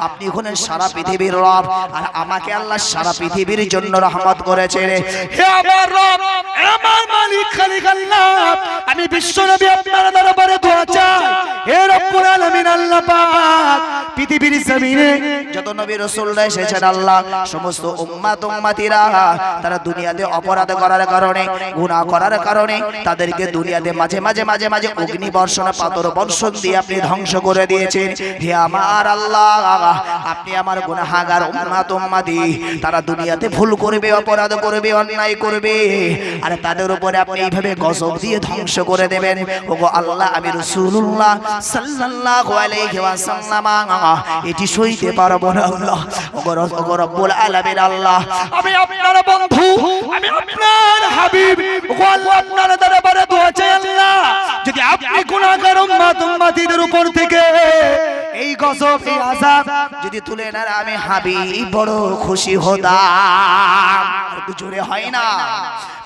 আপনি হলেন সারা পৃথিবীর রব, আর আমাকে আল্লাহ সারা পৃথিবীর জন্য রহমত করেছেন। হে আমার রব, হে আমার মালিক খালিক আল্লাহ, আমি বিশ্ব নবী আপনার দরবারে দোয়া চাই, হে রব্বুল আলামিন আল্লাহ পাক, পৃথিবীর জমিনে যত নবী রাসূলরা এসেছেন আল্লাহ, সমস্ত উম্মত উম্মতিরা তারা দুনিয়াতে অপরাধ করার কারণে, গুনাহ করার কারণে তাদেরকে দুনিয়াতে মাঝে অগ্নি বর্ষণ, পাথর বর্ষণ দিয়ে আপনি ধ্বংস করে দিয়েছেন। হে আমার আল্লাহ, আপনি আমার গুনাহগার উম্মত উম্মতি, তারা দুনিয়াতে ভুল করবে, অপরাধ করবে, অন্যায় করবে, আর তাদের উপরে আপনি এইভাবে গজব দিয়ে ধ্বংস করে দেবেন। ওগো আল্লাহ, আমি রাসূলুল্লাহ সাল্লাল্লাহু আলাইহি ওয়াসাল্লাম এটি সইতে পারবো না আল্লাহ। ওগো রব্বুল আলামিন আল্লাহ, আমি আপনার বন্ধু, আমি আপনার হাবিব, ওগো আল্লাহ, আপনার দরবারে দোয়া চাই আল্লাহ, যদি আপনি গুনাহগার উম্মত উম্মতিদের উপর থেকে এই গজব, এই আযাব যদি তুলে নেন, আমি হাবিব বড় খুশি হতাম। একটু জোরে হয় না?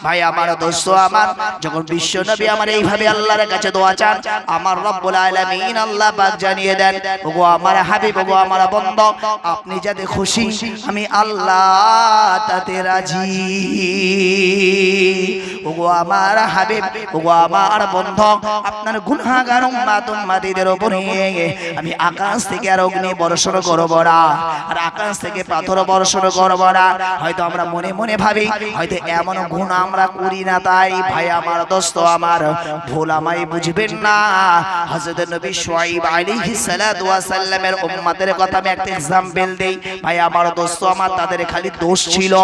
ভাই আমার দোস্ত আমার, যখন বিশ্ব নবী আমার এইভাবে আল্লাহর কাছে দোয়া চান, আমার রব্বুল আলামিন আল্লাহ পাক জানিয়ে দেন, ওগো আমার হাবিব, ওগো আমার বন্ধু, আপনি যাতে খুশি, আমি আল্লাহ তাতে রাজি। ওগো আমার হাবিব, ওগো আমার বন্ধু, আপনার গুনাহগার উম্মত উম্মতিদের উপরে আমি আকাশ থেকে আর অগ্নি বর্ষণ করব না, আর আকাশ থেকে পাথর বর্ষণ করব না। হয়তো আমরা মনে মনে ভাবি হয়তো এমন গুনাহ আমরা করি না, তাই ভাই আমার দোস্ত আমার, ভুল আমায় বুঝবেন না। হযরত নবী শুআইব আলাইহিস সালাতু ওয়াস সালামের উম্মতের কথা আমি একটা एग्जांपल দেই। ভাই আমার দোস্ত আমার, তাদের খালি দোষ ছিল,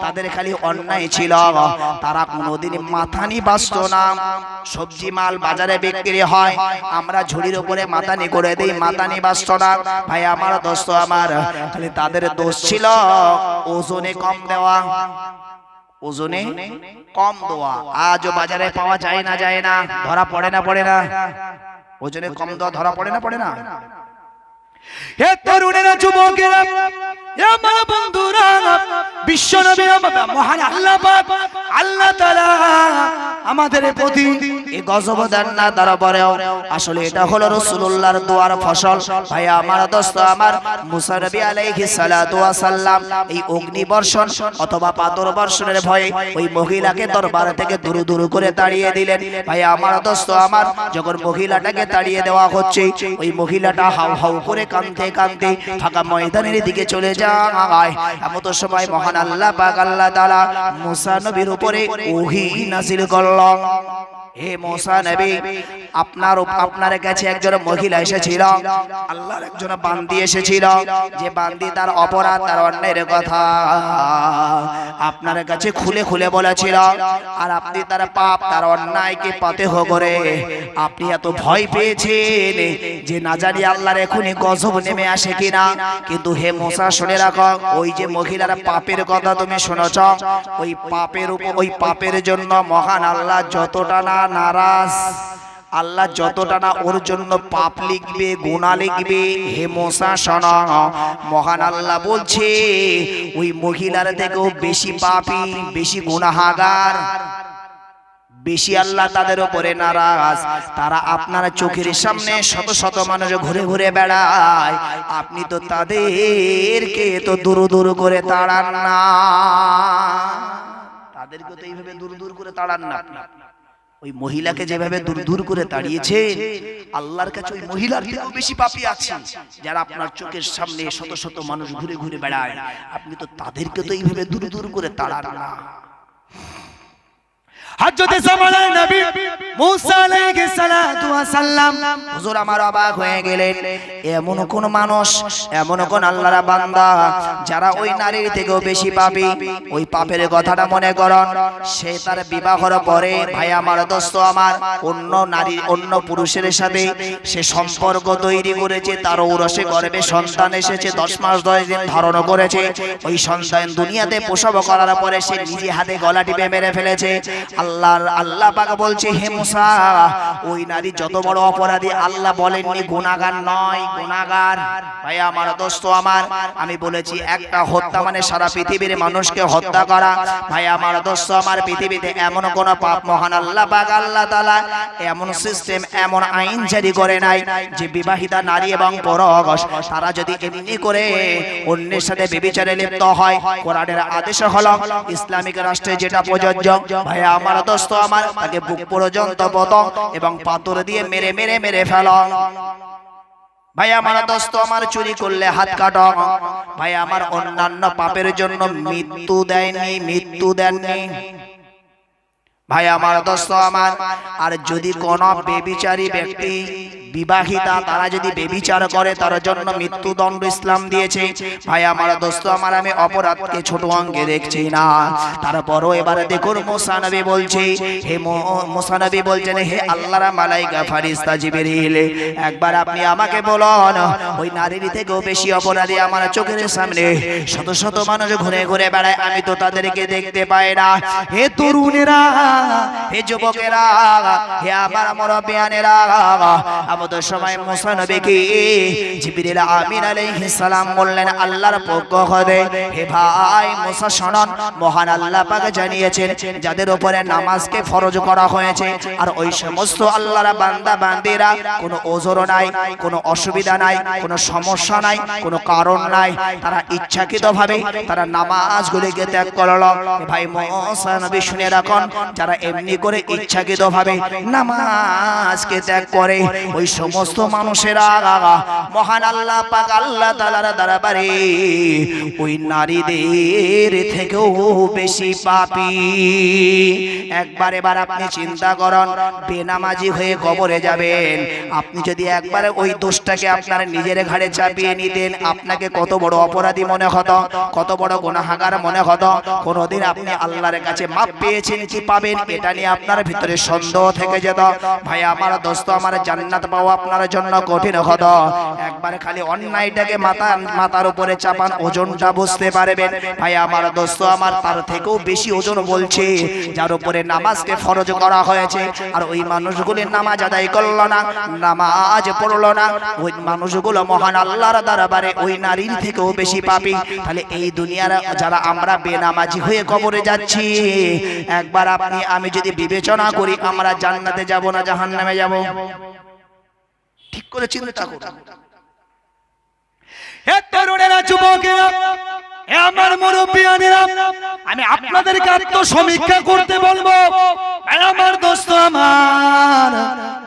তাদের খালি অন্যায় ছিল, তারা কোনোদিন মাথানি বাসত না। সবজি মাল বাজারে বিক্রি হয়, আমরা ঝুড়ির উপরে মাথানি করে দেই, মাথানি বাসত না। ভাই আমার দোস্ত আমার, খালি তাদের দোষ ছিল ওজনে কম দেওয়া। ওজনে কম দোয়া আজও বাজারে পাওয়া যায় না ধরা পড়ে না ওজনে কম দোয়া ধরা পড়ে না হে তরুণেরা যুবকেরা হে আমার বন্ধুরা বিশ্বনবী মহান আল্লাহ পাক আল্লাহ তাআলা আমাদের প্রতি এই গজব দেন না তারপরেও আসলে এটা হলো রাসূলুল্লাহর দোয়ার ফসল ভাই আমার দোস্ত আমার মুসা নবী আলাইহিস সালাতু ওয়াস সালাম এই অগ্নি বর্ষণ অথবা পাথর বর্ষণের ভয়ে ওই মহিলাকে দরবার থেকে দূর করে তাড়িয়ে দিলেন ভাই আমার দোস্ত আমার যখন মহিলাটাকে তাড়িয়ে দেওয়া হচ্ছে ওই মহিলাটা হাউ হাউ করে কাঁদতে ফাঁকা ময়দানের দিকে চলে যায় এমন তো সময় মহান আল্লাহ পাক আল্লাহ তাআলা মুসা নবীর উপরে ওহী নাযিল করলেন হে মুসা নবী আপনার কাছে একজন মহিলা এসেছিল আল্লাহর একজন বান্দি এসেছিল যে বান্দি তার অপরাধ তার অন্যায়ের কথা আপনার কাছে খুলে বলেছিল আর আপনি তার পাপ তার অন্যায়কে পাতেহ করে আপনি এত ভয় পেয়েছেন যে না জানি আল্লাহর এখনই গজব নেমে আসে কিনা কিন্তু হে মুসা শুনে রাখো ওই যে মহিলার পাপের কথা তুমি শুনেছ ওই পাপের জন্য মহান আল্লাহ যতটা না নারাজ আল্লাহ যতটা না ওর জন্য পাপ লিখবে গুনাহ লিখবে হে মুসা শোনো মহান আল্লাহ বলছে ওই মহিলার থেকেও বেশি পাপী বেশি গুনাহগার বেশি আল্লাহ তাদের উপরে নারাজ তারা আপনার চোখের সামনে শত মানুষ ঘুরে বেড়ায় আপনি তো তাদেরকে তো দূর করে তাড়ান না তাদেরকে তো এইভাবে দূর করে তাড়ান না ওই মহিলাকে যেভাবে দূর করে তাড়িয়েছে আল্লাহর কাছে ওই মহিলার থেকেও বেশি পাপী আছে যারা আপনার চোখের সামনে শত মানুষ ঘুরে বেড়ায় আপনি তো তাদেরকে তো এইভাবে দূর করে তাড়ান না হযরত জামানার নবী মুসা আলাইহিস সালাতু ওয়াস সালাম হুজুর আমার অবাক হয়ে গেলেন এমন কোন মানুষ এমন কোন আল্লাহর বান্দা যারা ওই নারীর থেকেও বেশি পাপী ওই পাপের কথাটা মনে করুন সে তার বিবাহের পরে ভাই আমার দোস্ত আমার অন্য পুরুষের সাথে সে সম্পর্ক তৈরি করেছে তার ঔরসে গর্ভে সন্তান এসেছে 10 মাস 10 দিন ধারণ করেছে ওই সন্তান দুনিয়াতে প্রসব করার পরে সে নিজে হাতে গলা টিপে মেরে ফেলেছে আল্লাহ পাক বলছে হে মুসা ওই নারী যত বড় অপরাধী আল্লাহ বলেননি গুনাহগার নয় গুনাহগার ভাই আমার দোস্ত আমার আমি বলেছি একটা হত্যা মানে সারা পৃথিবীর মানুষকে হত্যা করা ভাই আমার দোস্ত আমার পৃথিবীতে এমন কোন পাপ মহান আল্লাহ পাক আল্লাহ তাআলা এমন সিস্টেম এমন আইন জারি করে নাই যে বিবাহিতা নারী এবং পরপুরুষ তারা যদি এমনি করে অন্যের সাথে ব্যভিচারে লিপ্ত হয় কোরআনের আদেশ হলো ইসলামিক রাষ্ট্রে যেটা প্রযোজ্য ভাই আমার দোস্ত আমার তাকে বুক পর্যন্ত পতং এবং পাথর দিয়ে মেরে ফেলো ভাই আমার দোস্ত আমার চুরি করলে হাত কাটো ভাই আমার অন্যান্য পাপের জন্য মৃত্যু দেননি ভাই আমার দোস্ত আমার আর যদি কোন বেবিচারী ব্যক্তি বিবাহিতা তারা যদি বেবিচার করে তার জন্য মৃত্যুদণ্ড ইসলাম দিয়েছে ভাই আমার দোস্ত আমার আমি অপরাধকে ছোট অঙ্কে দেখছি না তারপরও এবারে দেখুন মুসা নবী বলছে হে মুসা নবী বলছেন হে আল্লাহর মালায়েকা ফেরেশতা জিবরিল একবার আপনি আমাকে বলুন ওই নারীর থেকেও বেশি অপরাধী আমার চোখের সামনে শত মানুষ ঘুরে বেড়ায় আমি তো তাদেরকে দেখতে পাই না হে তরুণেরা হে যুবকেরা হে আমার মুরব্বিয়ানেরা আমাদের সময় মুসা নবীকে জিবরিল আমিন আলাইহিস সালাম বললেন আল্লাহর পক্ষ হতে হে ভাই মুসা শুনুন মহান আল্লাহ পাক জানিয়েছেন যাদের উপরে নামাজকে ফরজ করা হয়েছে আর ওই সমস্ত আল্লাহর বান্দা বান্দীরা কোনো ওজর নাই কোনো অসুবিধা নাই কোনো সমস্যা নাই কোনো কারণ নাই তারা ইচ্ছাকৃতভাবে তারা নামাজগুলিকে ত্যাগ করলো ভাই মুসা নবী শুনে রাখুন যারা এমনি করে ইচ্ছাকৃতভাবে নামাজকে ত্যাগ করে ওই সমস্ত মানুষেরা মহান আল্লাহ পাক আল্লাহ তাআলার দরবারে ওই নারীদের থেকেও বেশি পাপী এবার আপনি চিন্তা করুন বেনামাজি হয়ে কবরে যাবেন আপনি যদি একবারে ওই দোষটাকে আপনার নিজের ঘাড়ে চাপিয়ে নিতেন আপনাকে কত বড় অপরাধী মনে হতো কত বড় গুনাহগার মনে হতো কোনদিন আপনি আল্লাহর কাছে মাপ পেয়েছেন কি পাবেন এটা নিয়ে আপনার ভিতরে সন্দেহ থেকে যেত ভাই আমার দোস্ত আমার জান্নাত পাওয়া আপনার জন্য কঠিন হতো। একবার খালি অন্যায়টাকে মাথার উপরে চাপান, ওজনটা বুঝতে পারবেন। ভাই আমার দোস্ত আমার, তার থেকেও বেশি ওজন বলছে যার উপরে নামাজকে ফরজ করা হয়েছে, আর ওই মানুষগুলি নামাজ আদায় করলো না, নামাজ পড়লো না, ওই মানুষগুলো মহান আল্লাহর দরবারে ওই নারীর থেকেও বেশি পাপী। তাহলে এই দুনিয়ার যারা আমরা বেনামাজি হয়ে কবরে যাচ্ছি, একবার আপনি আমি যদি বিবেচনা করি, আমরা জান্নাতে যাব না জাহান্নামে যাব? ঠিক করে চিন্তা করুন। হে তরুণেরা, যুবকেরা, হে আমার মুরব্বিয়ানেরা, আমি আপনাদেরকে আত্মসমীক্ষা করতে বলবো। আমার দোস্ত আমার,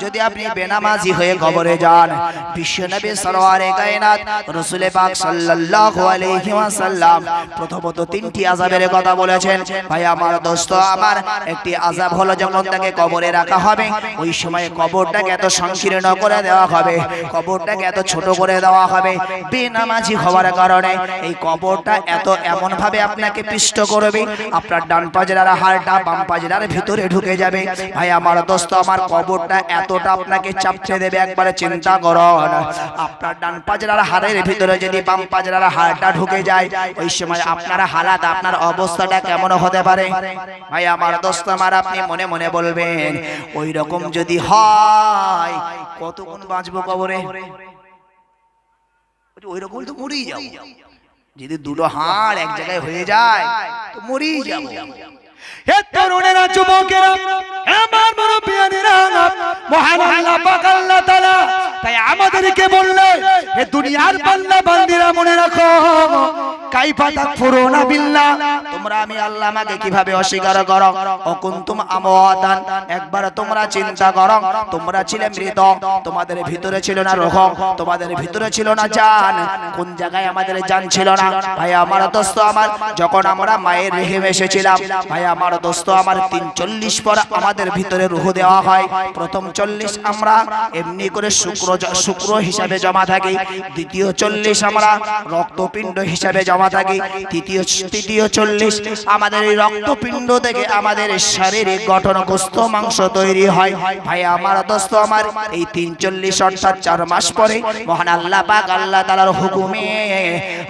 যদি আপনি বেনামাজি হয়ে কবরে যান, বিশ্বনবী সরওয়ারে কায়নাত রাসূল পাক সাল্লাল্লাহু আলাইহি ওয়াসাল্লাম প্রথমত তিনটি আযাবের কথা বলেছেন। ভাই আমার দোস্ত আমার, একটি আযাব হলো যখন তাকে কবরে রাখা হবে, ওই সময় কবরটাকে এত সংকীর্ণ করে দেওয়া হবে, কবরটাকে এত ছোট করে দেওয়া হবে বেনামাজি হওয়ার কারণে। এই কবরটা এত এমন ভাবে আপনাকে পিষ্ট করবে, আপনার ডান পাজরার হাড়টা বাম পাজরার ভিতরে ঢুকে যাবে। ভাই আমার দোস্ত আমার, কবরটা এতটা আপনাকে চাপতে দেবে, একবারে চিন্তা করুন। আপনার ডান পাজরার হাড়ের ভিতরে যদি বাম পাজরার হাড়টা ঢুকে যায়, ওই সময় আপনার হালাত, আপনার অবস্থাটা কেমন হতে পারে? ভাই আমার দোস্ত আমার, আপনি মনে মনে বলবেন, ওই রকম যদি হয় কতক্ষণ বাঁচবো কবরে? ওই রকম তো মরেই যাবো। যদি দুটো হাড় এক জায়গায় হয়ে যায় তো মরেই যাবো। হে তরুণেরা, যুবকেরা, আমার মুরব্বিয়ানেরা, মহান আল্লাহ পাক আল্লাহ তাআলা তাই আমাদেরকে বললেন, হে দুনিয়ার বান্দা বান্দীরা, মনে রাখো, কাইফা তাকফুরুনা বিল্লাহ, তোমরা আমি আল্লাহ আমাকে কিভাবে অস্বীকার করো? অকুনতুম আমওয়াতান, একবার তোমরা চিন্তা করো, তোমরা ছিলে মৃত, তোমাদের ভিতরে ছিল না রূহ, তোমাদের ভিতরে ছিল না জান। কোন জায়গায় আমাদের জান ছিল না? ভাই আমার দোস্ত আমার, যখন আমরা মায়ের রেহেমে এসেছিলাম, ভাই আমার দোস্ত আমার, 43 পর আমাদের ভিতরে রূহ দেওয়া হয়। প্রথম 40 আমরা এমনি করে শুক্র হিসাবে জমা থাকি, দ্বিতীয় 40 আমরা রক্তপিণ্ড হিসাবে জমা থাকি, তৃতীয় 40 আমাদের এই রক্তপিণ্ড থেকে আমাদের শারীরিক গঠন গোস্ত মাংস তৈরি হয়। ভাই আমার দোস্ত আমার, এই 43 অর্থাৎ 4 মাস পরে মহান আল্লাহ পাক আল্লাহ তাআলার হুকুমে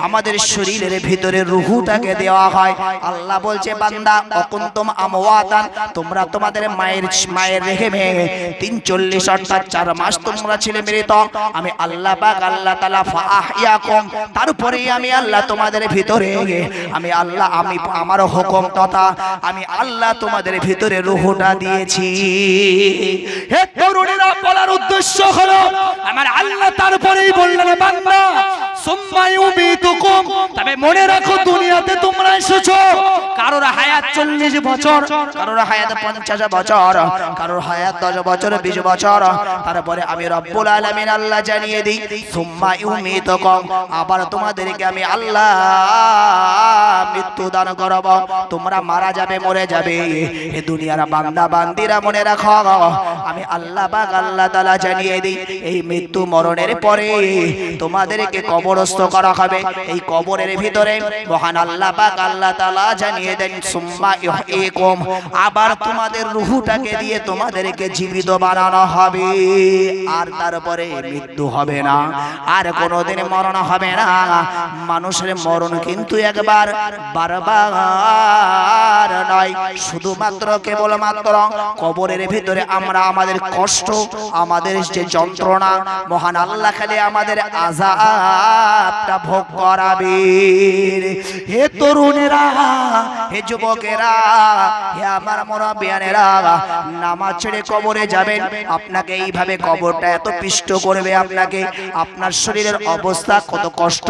আমাদের শরীরের ভিতরে রূহটাকে দেওয়া হয়। আল্লাহ বলছে, বান্দা, অকুনতুম আমওয়াতান, তোমরা তোমাদের মায়ের রেহেমে 43 অর্থাৎ 4 মাস তোমরা ছিলে মৃত, আমি আল্লাহ পাক আল্লাহ তাআলা ফাআহইয়াকুম, তারপরে আমি আল্লাহ তোমাদের ভিতরে, আমি আল্লাহ, আমি আমার হুকুম তথা আমি আল্লাহ তোমাদের ভিতরে রূহটা দিয়েছি। হে তরুণেরা, বলার উদ্দেশ্য হলো, আমার আল্লাহ তারপরেই বললেন, বান্দা, সুম্মা ইউমিতুকুম, তবে মনে রাখো, দুনিয়াতে তোমরা এসেছো, কারোর হায়াত 40 বছর, কারোর হায়াত 50 বছর, কারোর হায়াত 10 বছর, 20 বছর। তারপরে আমি রব্বুল আলামিন আল্লাহ জানিয়ে দিই, সুম্মা ইউমিতুকুম, আবার তোমাদেরকে আমি আল্লাহ মৃত্যু দান করব, তোমরা মারা যাবে, মরে যাবে। এ দুনিয়ার বান্দা বান্দিরা, মনে রাখো, আমি আল্লাহ পাক আল্লাহ তাআলা জানিয়ে দিই, এই মৃত্যু মরণের পরে তোমাদেরকে কবরস্থ করা হবে। এই কবরের ভিতরে মহান আল্লাহ পাক আল্লাহ তাআলা জানিয়ে দেন, সুম্মা ইউহয়িকুম, আবার তোমাদের রূহটাকে দিয়ে তোমাদেরকে জীবিত বানানো হবে। আর তারপরে মৃত্যু হবে না, আর কোনোদিন মরণ হবে না। মানুষের মরণ কিন্তু একবার, বারবার নয়, শুধুমাত্র কেবলমাত্র কবরের ভিতরে আমরা আমাদের কষ্ট, আমাদের যে যন্ত্রণা, মহান আল্লাহ খালি আমাদের আযাবটা ভোগ করাবে। হে তরুণেরা, হে যুবকেরা, হে আমার মুরব্বিয়ানেরা, নামাজ ছেড়ে কবরে যাবেন, আপনাকে এইভাবে কবরটা এত পিষ্ট করবে, আপনাকে, আপনার শরীরের অবস্থা কত কষ্ট,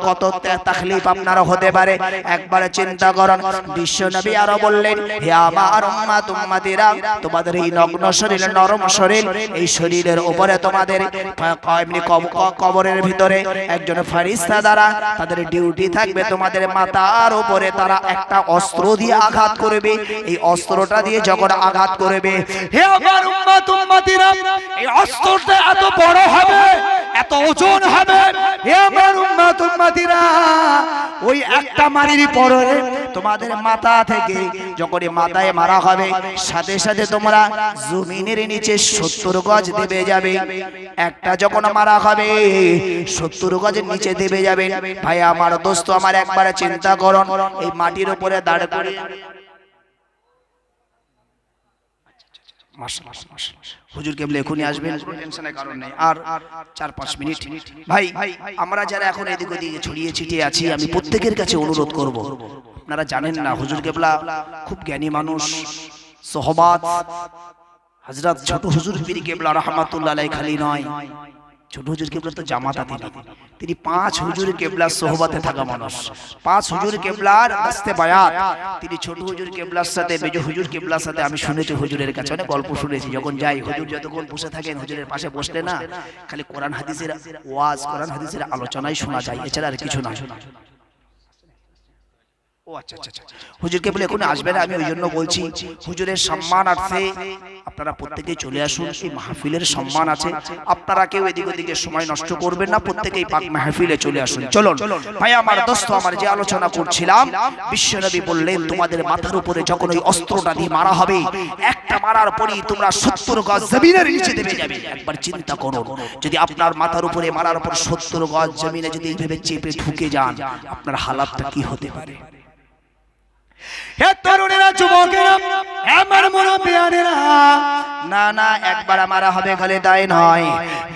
কত তাকলিফ আপনার হতে পারে, একবার চিন্তা করুন। বিশ্ব নবী আরো বললেন, হে আমার উম্মাত উম্মতিরা, তোমাদের এই নগ্ন শরীর, নরম শরীর, এই শরীরের উপরে তোমাদের এমনি কবরের ভিতরে একজন ফেরেশতা দ্বারা তাদের ডিউটি থাকবে, তোমাদের মাথার উপরে তারা একটা অস্ত্র দিয়ে আঘাত করবে। এই অস্ত্রটা দিয়ে যখন আঘাত করবে, হে আমার উম্মাত উম্মতিরা, এই অস্ত্রটা এত বড় হবে, এত ওজন হবে, হে আমার উম্মত উম্মতিরা, ওই একটা মারির পরে তোমাদের মাথা থেকে যখন মাথায় মারা হবে সাথে সাথে তোমরা জমিনের নিচে 70 গজ দেবে যাবে। একটা যখন মারা হবে 70 গজের নিচে দেবে যাবে। ভাই আমার দোস্ত আমার একবার চিন্তা করুন, এই মাটির উপরে দাঁড় করে হুজুর কেবল এখনই আসবেন, টেনশনের কারণ নেই, আর 4-5 মিনিট। ভাই আমরা যারা এখন এদিক ওদিকে ছড়িয়ে ছিটিয়ে আছি, আমি প্রত্যেকের কাছে অনুরোধ করব, আপনারা জানেন না হুজুর কেবলা খুব জ্ঞানী মানুষ, সোহবাত হযরত ছোট হুজুর পীর কেবলা রাহমাতুল্লাহ আলাইহি খালি নয়, ছোট হুজুর কেবলা তো জামাতা তিনি 5 হুজুর কেবলার সোহবতে থাকা মানুষ, 5 হুজুর কেবলার দস্তে বায়াত। তিনি ছোট হুজুর কেবলার সাথে মেজো হুজুর কেবলার সাথে আমি শুনেছি, হুজুরের কাছে অনেক গল্প শুনেছি। যখন যাই হুজুর যতক্ষণ বসে থাকেন হুজুরের পাশে বসলে না খালি কোরআন হাদিসের ওয়াজ, কোরআন হাদিসের আলোচনাই শোনা যায়, এছাড়া আর কিছু না। ও আচ্ছা আচ্ছা আচ্ছা, হুজুর কেবল এখন আসবে না, আমি ওই জন্য বলছি হুজুরের সম্মানার্থে আপনারা প্রত্যেকেই চলে আসুন। এই মাহফিলের সম্মান আছে, আপনারা কেউ এদিক ওদিকে সময় নষ্ট করবেন না, প্রত্যেকেই পাক মাহফিলে চলে আসুন। চলুন ভাই আমার দোস্ত, আমার যে আলোচনা করছিলাম, বিশ্বনবী বললেন তোমাদের মাথার উপরে যখন ওই অস্ত্রটা দিয়ে মারা হবে, একটা মারার পরই তোমরা 70 গজ জমিনের নিচে দেবে যাবে। একবার চিন্তা করুন, যদি আপনার মাথার উপরে মারার পর 70 গজ জমিনে যদি এইভাবে চেপে ঢুকে যান, আপনার হালাতটা কি হতে পারে? হে তরুণেরা, যুবকেরা, আমার মুরব্বিয়ানেরা, না না একবার মারা হবে, খালি তাই নয়,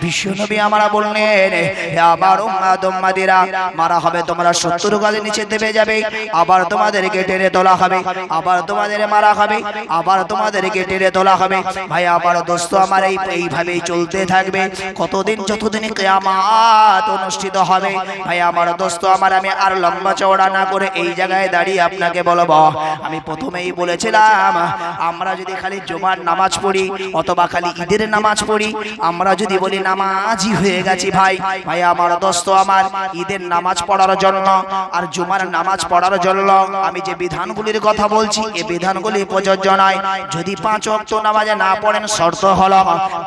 বিশ্বনবী আমরা বললেন হে আমার উম্মত উম্মতিরা, মারা হবে তোমরা 70 গজের নিচে দেবে যাবে, আবার তোমাদেরকে টেনে তোলা হবে, আবার তোমাদের মারা হবে, আবার তোমাদেরকে টেনে তোলা হবে। ভাই আমার দোস্ত আমার এইভাবেই চলতে থাকবে কতদিন, যতদিন কিয়ামত অনুষ্ঠিত হবে। ভাই আমার দোস্ত আমার, আমি আর লম্বা চওড়া না করে এই জায়গায় দাঁড়িয়ে আপনাকে বলবো, আমি প্রথমেই বলেছিলাম আমরা যদি খালি জুমার নামাজ পড়ি অথবা খালি ঈদের নামাজ পড়ি, আমরা যদি বলি নামাজি হয়ে গেছি, ভাই ভাই আমার দোস্ত আমার, ঈদের নামাজ পড়ার জন্য আর জুমার নামাজ পড়ার জন্য আমি যে বিধানগুলির কথা বলছি, এই বিধানগুলি প্রযোজ্য নয়। যদি 5 ওয়াক্ত নামাজে না পড়েন, শর্ত হলো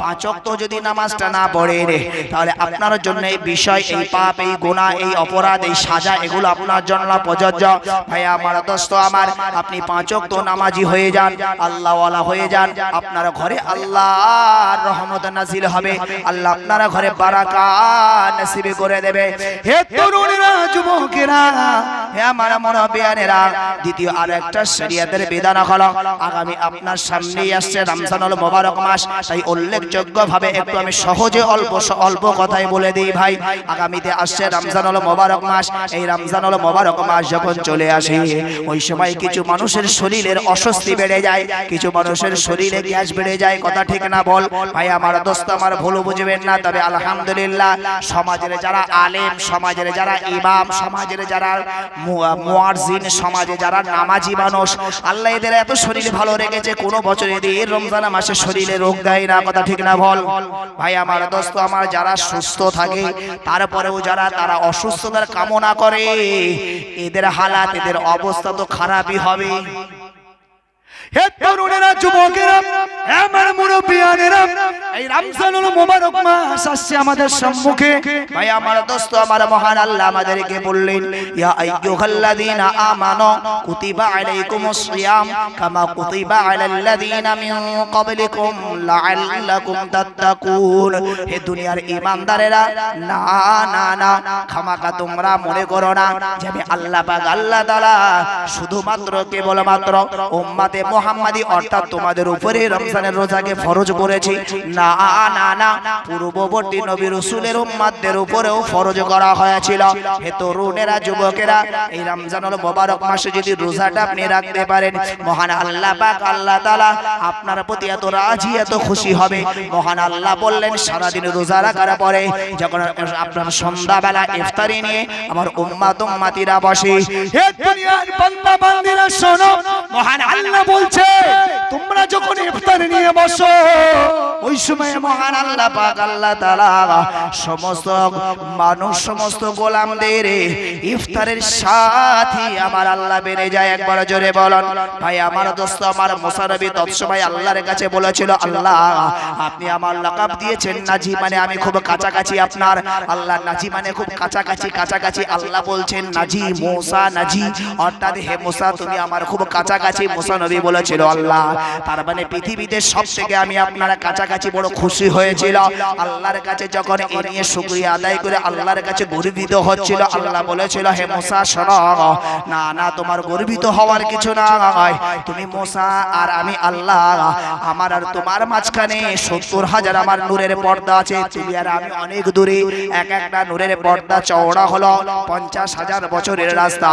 5 ওয়াক্ত যদি নামাজটা না পড়েন, তাহলে আপনার জন্য এই বিষয়, এই পাপ, এই গুনাহ, এই অপরাধ, এই সাজা, এগুলো আপনার জন্য প্রযোজ্য। ভাই আমার দোস্ত আমার, আপনি 5 ওয়াক্ত নামাজি হয়ে যান, আল্লাহওয়ালা হয়ে যান, আপনার ঘরে আল্লাহর রহমত নাজিল হবে, আল্লাহ আপনার ঘরে বারাকাত নসিব করে দেবে। হে তরুণেরা, যুবকেরা, হে আমার মুরব্বিয়ানেরা, দ্বিতীয় আরেকটা শরীয়তের বিধান হলো, আগামী আপনার সামনেই আসছে রমজানুল মুবারক মাস, তাই উল্লেখযোগ্য ভাবে একটু আমি সহজে অল্প কথাই বলে দিই। ভাই আগামীতে আসছে রমজানুল মুবারক মাস, এই রমজানুল মুবারক মাস যখন চলে আসে, ওই সময় কিছু মানুষের শরীরের অস্বস্তি বেড়ে যায়, কিছু মানুষের শরীরে গ্যাস বেড়ে যায়, কথা ঠিক না বল? ভাই আমার দোস্ত আমার, ভুল বুঝবেন না, তবে আলহামদুলিল্লাহ সমাজের যারা আলেম, সমাজের যারা ইমাম, সমাজের যারা মুয়াজ্জিন, সমাজে যারা নামাজি মানুষ, আল্লাহ এদের এত শরীর ভালো রেখেছে, কোনো বছর এদের রমজান মাসে শরীরে রোগ দেয় না, কথা ঠিক না বল? ভাই আমার দোস্ত আমার, যারা সুস্থ থাকে তারপরেও যারা তারা অসুস্থতার কামনা করে, এদের হালাত, এদের অবস্থা তো খারাপই হবে। হে তরুণেরা, যুবকেরা, আমার মুরব্বিয়ানেরা, এই রমজানুল মুবারক মাস আসছে আমাদের সম্মুখে। ভাই আমার দোস্ত আমার, মহান আল্লাহ আমাদেরকে বললেন, ইয়া আইয়ুহাল্লাযীনা আমানু কুতিবা আলাইকুমুস সিয়াম কামা কুতিবা আলাল্লাযীনা মিন ক্বাবলিকুম লাআল্লাকুম তাত্তাকুন। হে দুনিয়ার ঈমানদারেরা, না না না, খামাকা তোমরা মনে করো না যে আমি আল্লাহ পাক, আল্লাহ তাআলা শুধুমাত্র কেবলমাত্র উম্মতে মুহাম্মাদি অর্থাৎ তোমাদের উপরে রমজানের রোজাকে ফরজ করেছি। না না না, পূর্ববর্তী নবী রাসূলের উম্মতদের উপরেও ফরজ করা হয়েছিল। হে তরুণেরা, যুবকেরা, এই রমজানুল মুবারক মাসে যদি রোজাটা আপনি রাখতে পারেন, মহান আল্লাহ পাক, আল্লাহ তাআলা আপনার প্রতি এত রাজি, এত খুশি হবে। মহান আল্লাহ বললেন, সারা দিন রোজা রাখার পরে যখন আপনার সন্ধ্যাবেলা ইফতারি নিয়ে আমার উম্মত উম্মতিরা বসে, হে দুনিয়ার বান্দা বান্দীরা শোনো, মহান আল্লাহ বলছে তোমরা যখন ইফতার নিয়ে নিয়ে বসো। ওই সময় মহান আল্লাহ পাক আল্লাহ তাআলা সমস্ত মানুষ সমস্ত গোলামদের ইফতারের সাথী আমার আল্লাহ বেড়ে যায়। একবার জোরে বলুন ভাই আমার দোস্ত আমার মুসা নবী তৎসময় আল্লাহর কাছে বলেছিল, আল্লাহ আপনি আমার লাকাব দিয়েছেন নাজি, মানে আমি খুব কাছাকাছি আপনার। আল্লাহ নাজি মানে খুব কাছাকাছি, কাছাকাছি। আল্লাহ বলছেন নাজি মুসা নাজি, অর্থাৎ হে মুসা তুমি আমার খুব কাছাকাছি। মুসা নবী বলেছিল আল্লাহ তার মানে পৃথিবীতে সব থেকে আমি আপনার কাছাকাছি, বড় খুশি হয়েছিল। আল্লাহর কাছে যখন এ নিয়ে শুকরিয়া আদায় করে আল্লাহর কাছে গর্বিত হচ্ছিল, আল্লাহ বলেছিল হে মুসা শোনো, না না তোমার গর্বিত হওয়ার কিছু না, তুমি মুসা আর আমি আল্লাহ, আমার আর তোমার মাঝখানে ৭০,০০০ আমার নূরের পর্দা আছে। তুমি আর আমি অনেক দূরে। এক একটা নূরের পর্দা চওড়া হলো ৫০,০০০ বছরের রাস্তা,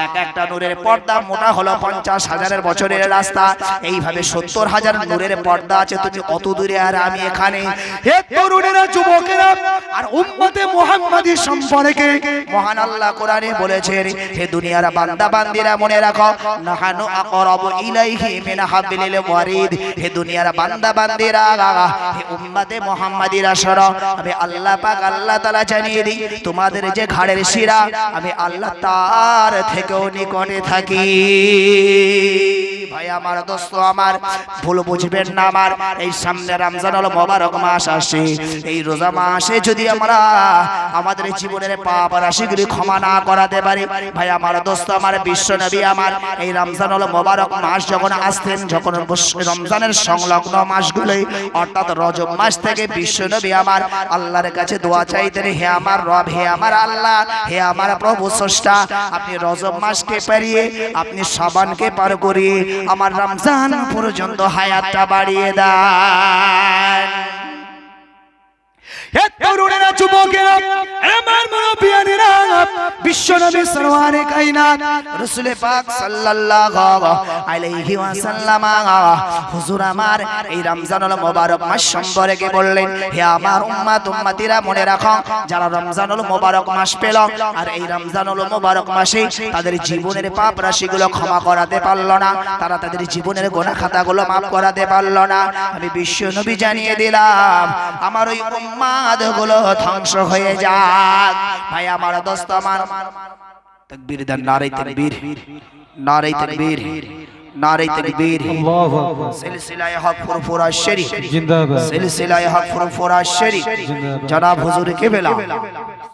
এক একটা নূরের পর্দা মোটা হলো ৫০,০০০ বছরের রাস্তা। এইভাবে ৭০,০০০ নূরের পর্দা আছে, তুমি অত দূরে আর আমি এখানে। হে তরুণেরা যুবকেরা আর উম্মতে মুহাম্মাদী সম্পর্কে মহান আল্লাহ কোরআনে বলেছেন, হে দুনিয়ার বান্দা বান্দিরা মনে রাখো, নাহানু আকরাবু ইলাইহি মিন হাবলিল ওয়ারিদ। হে দুনিয়ার বান্দা বান্দিরা, হে উম্মতে মুহাম্মাদীরা শোনো, আমি আল্লাহ পাক আল্লাহ তাআলা জানিয়ে দিই তোমাদের যে ঘাড়ের শিরা আমি আল্লাহ তার থেকেও নিকটে থাকি। ভাই আমার দোস্ত আমার ভুল বুঝবেন না আমার, এই সামনে রমজানুল মুবারক মাস আসে, এই রোজা মাসে যদি আমরা আমাদের জীবনের পাপ রাশিগুলি ক্ষমা না করাতে পারি, ভাই আমার দোস্ত আমার বিশ্ব নবী আমার এই রমজানুল মুবারক মাস যখন আসতেন, যখন রমজানের সংলগ্ন মাসগুলোই অর্থাৎ রজব মাস থেকে বিশ্ব নবী আমার আল্লাহর কাছে দোয়া চাইতেন, হে আমার রব, হে আমার আল্লাহ, হে আমার প্রভু স্রষ্টা, আপনি রজব মাসকে পেরিয়ে আপনি শাবানকে পার করিয়ে আমার রমজান পর্যন্ত হায়াতটা বাড়িয়ে দেন। হে তরুণেরা যুবকেরা আমার মুরব্বিয়ানেরা, বিশ্বনবী সরওয়ারে কায়নাত রাসূল পাক সাল্লাল্লাহু আলাইহি ওয়াসাল্লাম হুজুর আমার এই রমজানুল মুবারক মাস সম্পর্কে বললেন, হে আমার উম্মত উম্মতিরা মনে রাখো, যারা রমজানুল মুবারক মাস পেল আর এই রমজানুল মুবারক মাসে তাদের জীবনের পাপ রাশিগুলো ক্ষমা করাতে পারলো না, তারা তাদের জীবনের গুনাহ খাতাগুলো maaf করাতে পারলো না, আমি বিশ্ব নবী জানিয়ে দিলাম আমার ওই উম্মত গুলো ধ্বংস হয়ে যাক। ভাই আমার দোস্ত আমার তাকবীর দেন, নারে তাকবীর, নারে তাকবীর, নারে তাকবীর। আল্লাহু আকবার। সিলসিলায়ে হক ফুরফুরা শরীফ জিন্দাবাদ। সিলসিলায়ে হক ফুরফুরা শরীফ জনাব হুজুর কেবলা